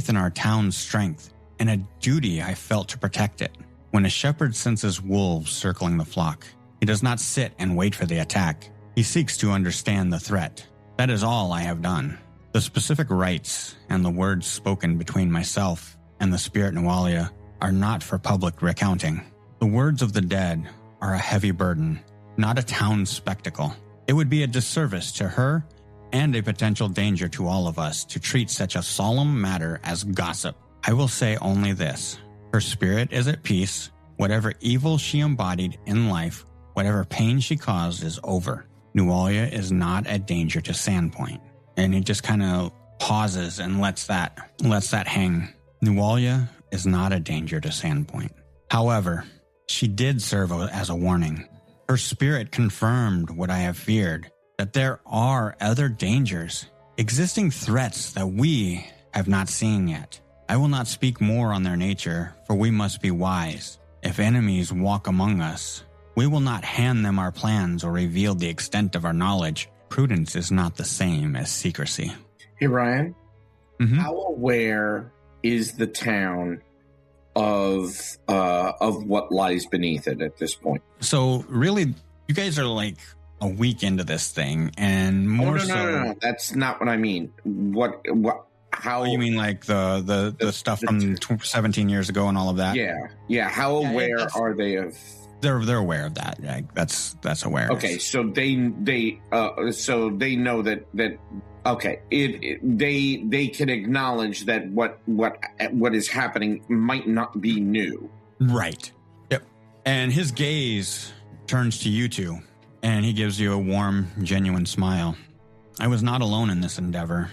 in our town's strength, and a duty I felt to protect it. When a shepherd senses wolves circling the flock, he does not sit and wait for the attack. He seeks to understand the threat. That is all I have done. The specific rites and the words spoken between myself and the spirit Nualia are not for public recounting. The words of the dead are a heavy burden, not a town spectacle. It would be a disservice to her and a potential danger to all of us to treat such a solemn matter as gossip. I will say only this. Her spirit is at peace. Whatever evil she embodied in life, whatever pain she caused is over. Nualia is not a danger to Sandpoint. And he just kind of pauses and lets that hang. Nualia is not a danger to Sandpoint. However, she did serve as a warning. Her spirit confirmed what I have feared, that there are other dangers, existing threats that we have not seen yet. I will not speak more on their nature, for we must be wise. If enemies walk among us, we will not hand them our plans or reveal the extent of our knowledge. Prudence is not the same as secrecy. Hey, Ryan, how aware is the town of what lies beneath it at this point? So really, you guys are like a week into this thing, and more no. That's not what I mean. What? How? Oh, you mean like the stuff from 17 years ago and all of that? Yeah. How aware are they of? They're aware of that. Yeah, that's awareness. Okay, so they know that. Okay, they can acknowledge that what is happening might not be new. Right. Yep. And his gaze turns to you two, and he gives you a warm, genuine smile. I was not alone in this endeavor.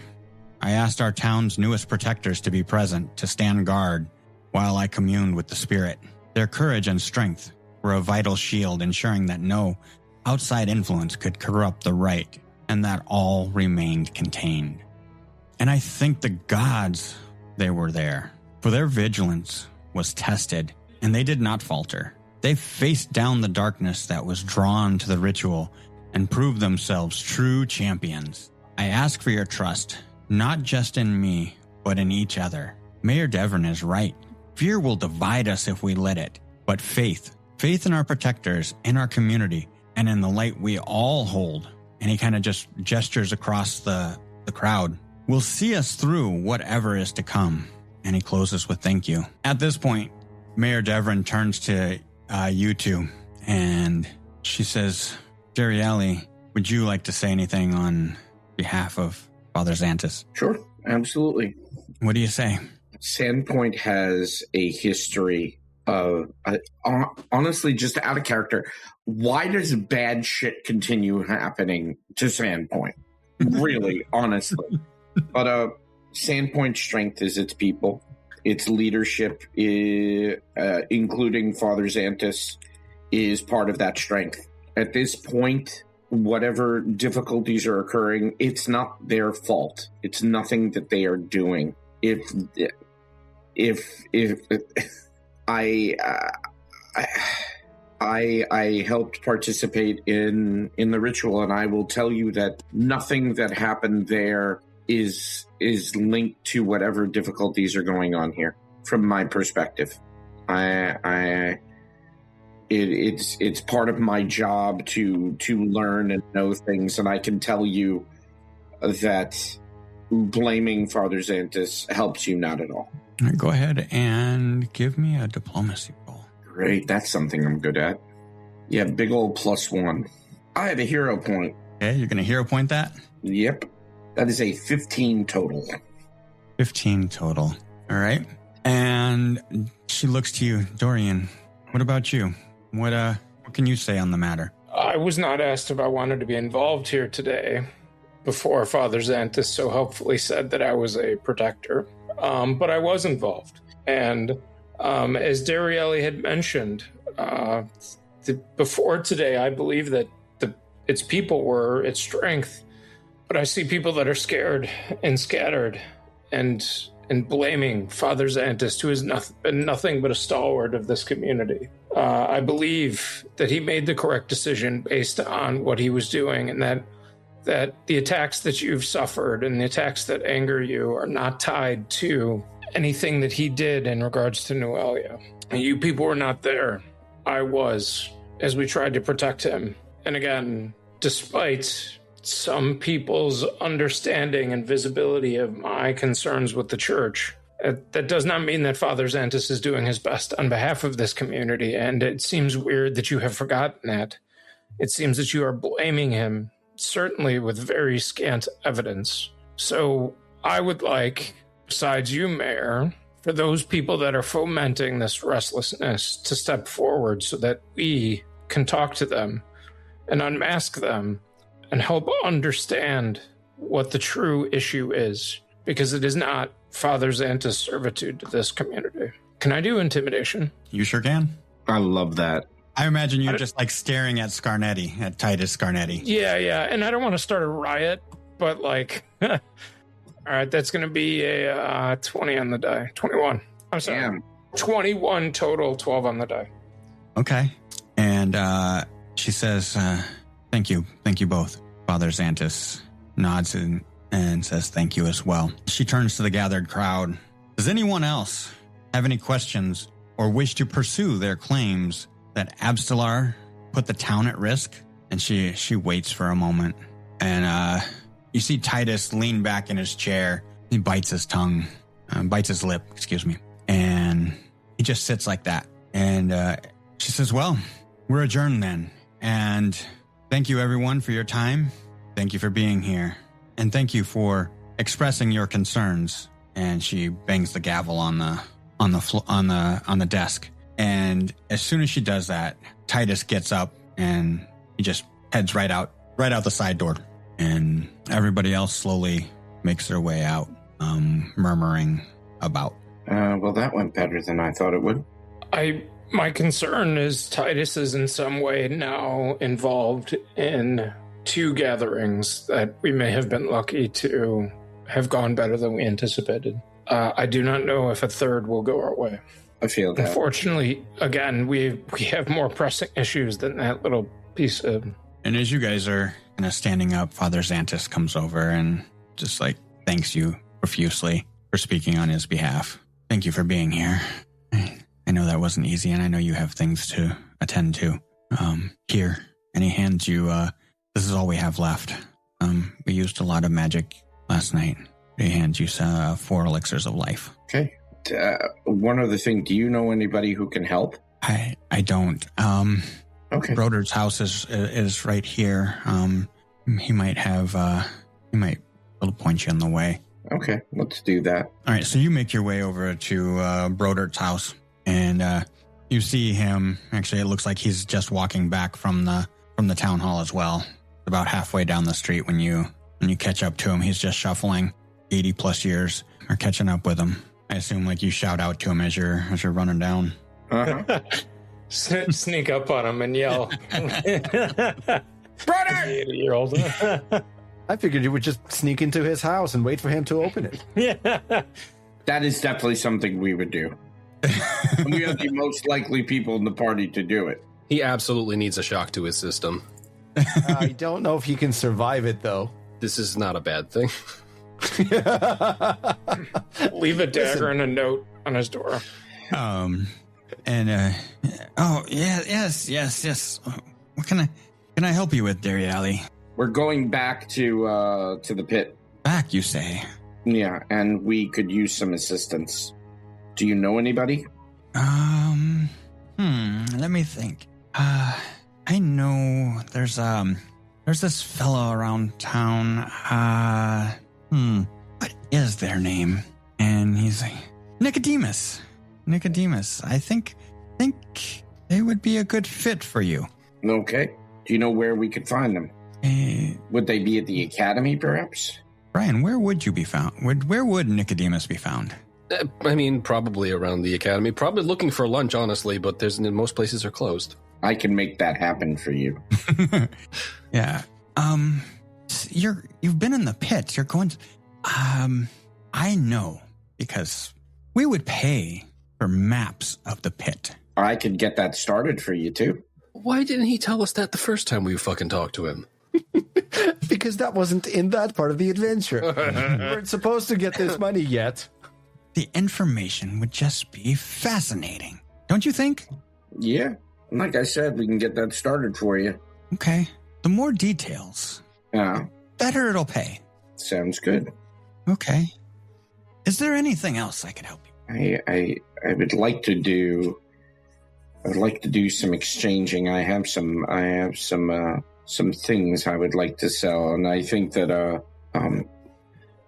I asked our town's newest protectors to be present, to stand guard, while I communed with the spirit. Their courage and strength were a vital shield, ensuring that no outside influence could corrupt the right, and that all remained contained. And I thank the gods they were there, for their vigilance was tested, and they did not falter. They faced down the darkness that was drawn to the ritual and proved themselves true champions. I ask for your trust, not just in me, but in each other. Mayor Devon is right. Fear will divide us if we let it, but faith in our protectors, in our community, and in the light we all hold, and he kind of just gestures across the crowd, will see us through whatever is to come. And he closes with thank you. At this point, Mayor Devon turns to you two, and she says, Jeriali, would you like to say anything on behalf of Father Xantus? Sure, absolutely. What do you say? Sandpoint has a history of, honestly, just out of character, why does bad shit continue happening to Sandpoint? Really, honestly. But Sandpoint's strength is its people. Its leadership, including Father Xantus, is part of that strength. At this point, whatever difficulties are occurring, it's not their fault. It's nothing that they are doing. If I helped participate in the ritual, and I will tell you that nothing that happened there is linked to whatever difficulties are going on here. From my perspective, it's part of my job to learn and know things, and I can tell you that blaming Father Xantus helps you not at all. All right, go ahead and give me a diplomacy roll. Great, that's something I'm good at. Yeah, big old +1. I have a hero point. Okay, you're going to hero point that? Yep. That is a 15 total. 15 total. All right. And she looks to you, Dorian. What about you? What can you say on the matter? I was not asked if I wanted to be involved here today before Father Xantus so helpfully said that I was a protector. But I was involved. And as Darieli had mentioned, before today, I believe that its people were its strength. But I see people that are scared and scattered and blaming Father Xantus, who has been nothing but a stalwart of this community. I believe that he made the correct decision based on what he was doing, and that the attacks that you've suffered and the attacks that anger you are not tied to anything that he did in regards to Noelia. And you people were not there. I was, as we tried to protect him. And again, despite some people's understanding and visibility of my concerns with the church, that does not mean that Father Xantus is doing his best on behalf of this community. And it seems weird that you have forgotten that. It seems that you are blaming him, certainly with very scant evidence. So I would like, besides you, Mayor, for those people that are fomenting this restlessness to step forward so that we can talk to them and unmask them and help understand what the true issue is, because it is not Father Xantus' servitude to this community. Can I do intimidation? You sure can. I love that. I imagine you're just like staring at Scarnetti, at Titus Scarnetti. Yeah. And I don't want to start a riot, but like, all right, that's going to be a 20 on the die. 21. I'm sorry. Damn. 21 total, 12 on the die. Okay. And she says, thank you both. Father Xantus nods and says thank you as well. She turns to the gathered crowd. Does anyone else have any questions or wish to pursue their claims that Abstelar put the town at risk? And she waits for a moment. And you see Titus lean back in his chair. He bites his lip, excuse me. And he just sits like that. And she says, well, we're adjourned then. And thank you, everyone, for your time. Thank you for being here. And thank you for expressing your concerns. And she bangs the gavel on the desk. And as soon as she does that, Titus gets up and he just heads right out the side door. And everybody else slowly makes their way out, murmuring about. Well, that went better than I thought it would. My concern is Titus is in some way now involved in 2 gatherings that we may have been lucky to have gone better than we anticipated. I do not know if a 3rd will go our way. I feel that. Unfortunately, again, we have more pressing issues than that little piece of... And as you guys are kind of standing up, Father Xantus comes over and just like thanks you profusely for speaking on his behalf. Thank you for being here. I know that wasn't easy, and I know you have things to attend to. Here, and he hands you, this is all we have left. We used a lot of magic last night. He hands you 4 elixirs of life. Okay. One other thing, do you know anybody who can help? I don't. Okay. Broder's house is right here. He might point you on the way. Okay, let's do that. All right, so you make your way over to Broder's house. And you see him. Actually, it looks like he's just walking back from the town hall as well. About halfway down the street when you catch up to him, he's just shuffling. 80 plus years are catching up with him. I assume like you shout out to him as you're running down. Uh-huh. Sneak up on him and yell, "Brother!" 80-year-old. I figured you would just sneak into his house and wait for him to open it. Yeah, that is definitely something we would do. We are the most likely people in the party to do it. He absolutely needs a shock to his system. I don't know if he can survive it, though. This is not a bad thing. Leave a dagger and a note on his door. Yes. What can I help you with, Derry Alley? We're going back to the pit. Back, you say? Yeah, and we could use some assistance. Do you know anybody? Let me think. I know there's this fellow around town. What is their name? And he's like, Nicodemus. I think they would be a good fit for you. Okay. Do you know where we could find them? Would they be at the academy, perhaps? Brian, where would you be found? Where would Nicodemus be found? I mean, probably around the academy. Probably looking for lunch, honestly, but most places are closed. I can make that happen for you. Yeah. You've been in the pit. You're going to, I know, because we would pay for maps of the pit. I could get that started for you too. Why didn't he tell us that the first time we fucking talked to him? Because that wasn't in that part of the adventure. We weren't supposed to get this money yet. The information would just be fascinating, don't you think? Yeah. Like I said, we can get that started for you. Okay. The more details, better it'll pay. Sounds good. Okay. Is there anything else I could help you? I would like to do some exchanging. I have some things I would like to sell, and I think that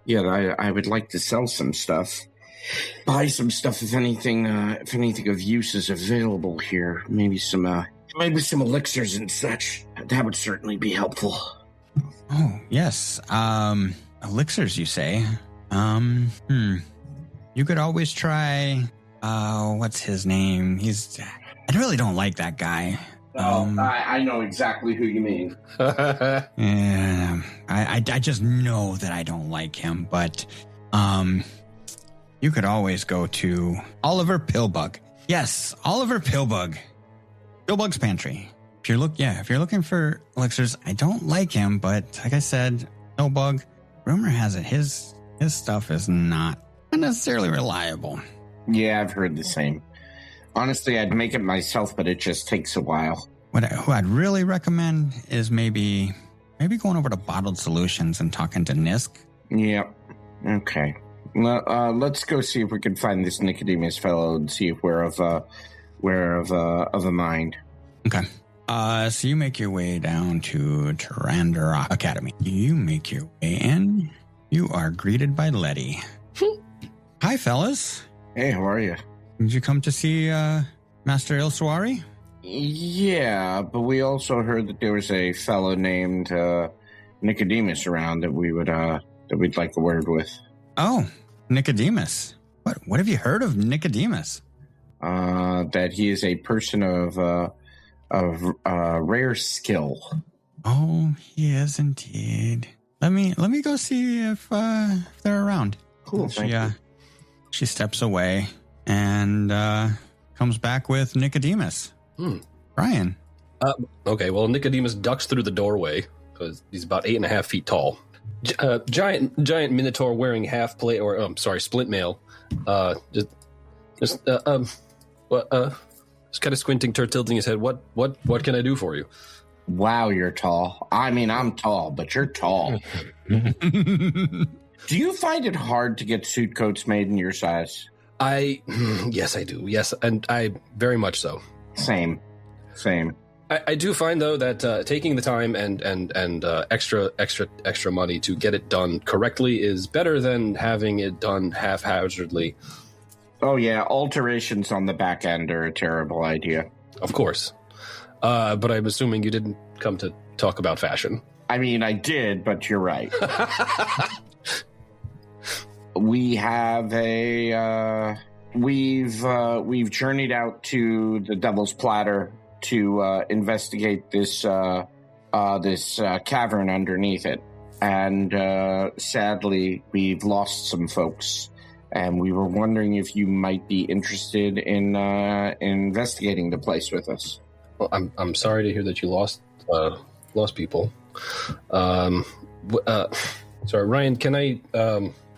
I would like to sell some stuff. Buy some stuff if anything of use is available here. Maybe some elixirs and such. That would certainly be helpful. Oh, yes. Elixirs, you say? You could always try, what's his name? I really don't like that guy. I know exactly who you mean. Yeah, I just know that I don't like him, but, you could always go to Oliver Pillbug. Yes, Oliver Pillbug. Pillbug's Pantry. If you're looking for elixirs, I don't like him, but like I said, Pillbug, rumor has it his stuff is not necessarily reliable. Yeah, I've heard the same. Honestly, I'd make it myself, but it just takes a while. Who I'd really recommend is maybe going over to Bottled Solutions and talking to Nisk. Yep. Okay. Let's go see if we can find this Nicodemus fellow and see if we're of a mind. Okay. So you make your way down to Tyrandor Academy. You make your way in. You are greeted by Letty. Hi, fellas. Hey, how are you? Did you come to see Master Ilswari? Yeah, but we also heard that there was a fellow named Nicodemus around that we'd like a word with. Oh, Nicodemus. What have you heard of Nicodemus? That he is a person of rare skill. Oh, he is indeed. Let me go see if they're around. Cool. She steps away and comes back with Nicodemus. Brian. Okay, well, Nicodemus ducks through the doorway because he's about 8.5 feet tall. Giant minotaur wearing half plate, splint mail. Just kind of squinting, tilting his head. What can I do for you? Wow, you're tall. I mean, I'm tall, but you're tall. Do you find it hard to get suit coats made in your size? Yes, I do. Yes, and I very much so. Same. I do find though that taking the time and extra money to get it done correctly is better than having it done haphazardly. Oh yeah, alterations on the back end are a terrible idea. Of course, but I'm assuming you didn't come to talk about fashion. I mean, I did, but you're right. We have we've journeyed out to the Devil's Platter to investigate this cavern underneath it, and sadly, we've lost some folks. And we were wondering if you might be interested in investigating the place with us. Well, I'm sorry to hear that you lost people. Sorry, Ryan. Can I?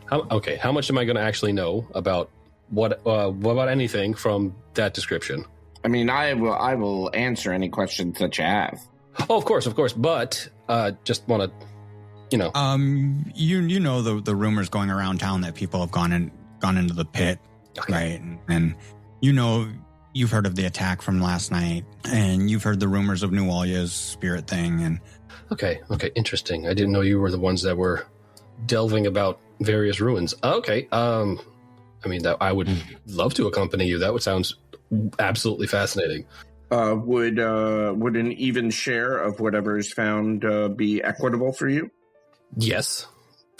How much am I going to actually know about what about anything from that description? I mean, I will answer any questions that you have. Oh, of course. But just want to, you know. You know the rumors going around town that people have gone into the pit, okay. Right? And you've heard of the attack from last night, and you've heard the rumors of New Alya's spirit thing, and okay, interesting. I didn't know you were the ones that were delving about various ruins. Okay, I mean, that I would love to accompany you. That would sound absolutely fascinating. Would an even share of whatever is found be equitable for you? Yes,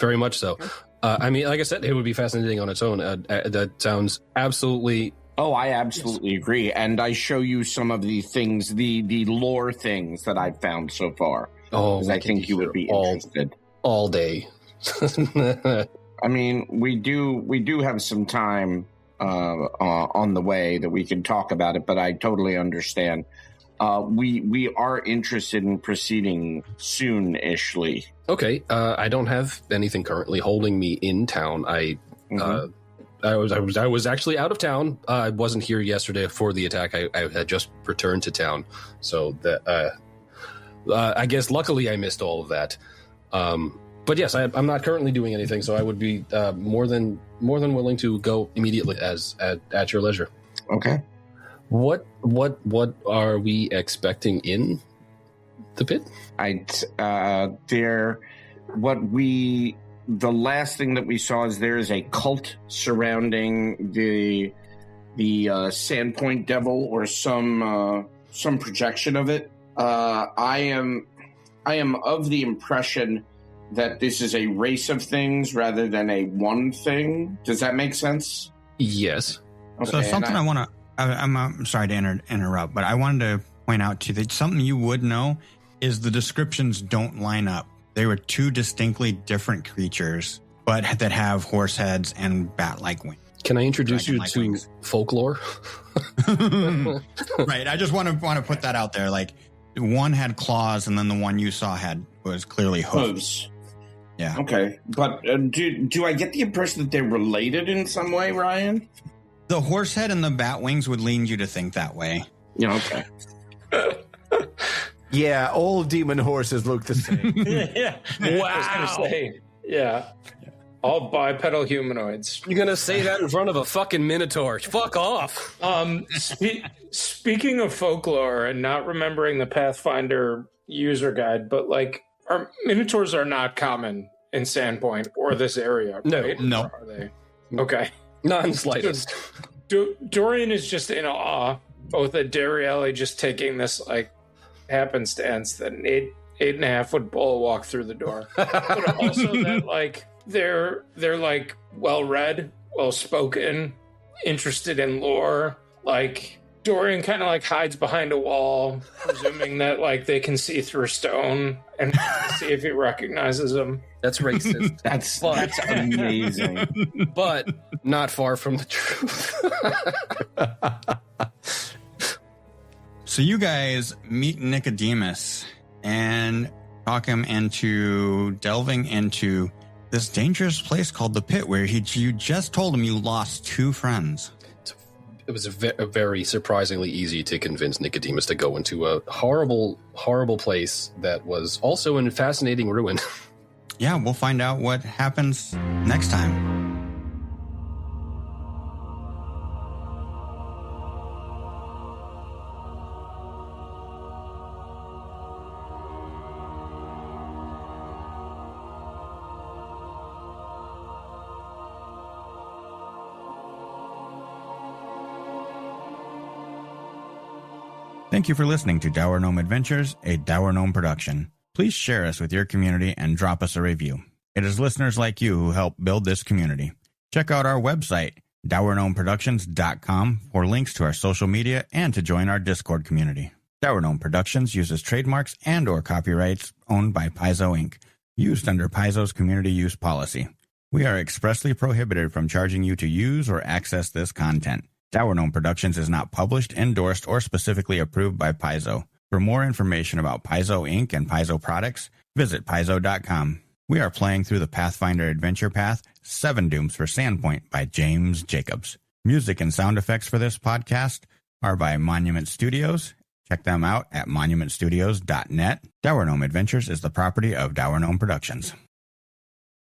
very much so. I mean, like I said, it would be fascinating on its own. That sounds absolutely Oh, I absolutely agree. And I show you some of the things, the lore things that I've found so far. Oh, because I think you would be interested. All day. I mean, we do have some time on the way that we can talk about it, but I totally understand. We are interested in proceeding soon-ishly. Okay, I don't have anything currently holding me in town. I was actually out of town. I wasn't here yesterday for the attack. I had just returned to town, so that I guess luckily I missed all of that. But yes, I'm not currently doing anything, so I would be more than willing to go immediately at your leisure. Okay. What are we expecting in the pit? The last thing that we saw is there is a cult surrounding the Sandpoint Devil, or some projection of it. I am of the impression that this is a race of things rather than a one thing. Does that make sense? Yes. Okay, so something I want to. I'm sorry to interrupt, but I wanted to point out to you that something you would know is the descriptions don't line up. They were two distinctly different creatures, but that have horse heads and bat-like wings. Can I introduce you to folklore? Right. I just want to put that out there. Like, one had claws, and then the one you saw was clearly hooves. Yeah. Okay, but do I get the impression that they're related in some way, Ryan? The horse head and the bat wings would lead you to think that way. Yeah. Okay. Yeah, all demon horses look the same. Yeah. Wow. I was gonna say, yeah. All bipedal humanoids. You're gonna say that in front of a fucking minotaur? Fuck off. Speaking of folklore and not remembering the Pathfinder user guide, but like, our minotaurs are not common in Sandpoint or this area, right? No. Or are they? Okay. Not in the slightest. Dorian is just in awe, both at Darielle just taking this like happenstance that an 8.5-foot bull walked through the door, but also that like they're like well read, well spoken, interested in lore. Like Dorian kind of like hides behind a wall, presuming that like they can see through stone and see if he recognizes them. That's racist. That's amazing. But not far from the truth. So you guys meet Nicodemus and talk him into delving into this dangerous place called the Pit, where you just told him you lost 2 friends. It was a very surprisingly easy to convince Nicodemus to go into a horrible, horrible place that was also in fascinating ruin. Yeah, we'll find out what happens next time. Thank you for listening to Dour Gnome Adventures, a Dour Gnome production. Please share us with your community and drop us a review. It is listeners like you who help build this community. Check out our website, dourgnomeproductions.com, for links to our social media and to join our Discord community. Dour Gnome Productions uses trademarks and/or copyrights owned by Paizo Inc., used under Paizo's community use policy. We are expressly prohibited from charging you to use or access this content. Dour Gnome Productions is not published, endorsed, or specifically approved by Paizo. For more information about Paizo Inc. and Paizo products, visit paizo.com. We are playing through the Pathfinder Adventure Path, 7 Dooms for Sandpoint by James Jacobs. Music and sound effects for this podcast are by Monument Studios. Check them out at monumentstudios.net. Dour Gnome Adventures is the property of Dour Gnome Productions.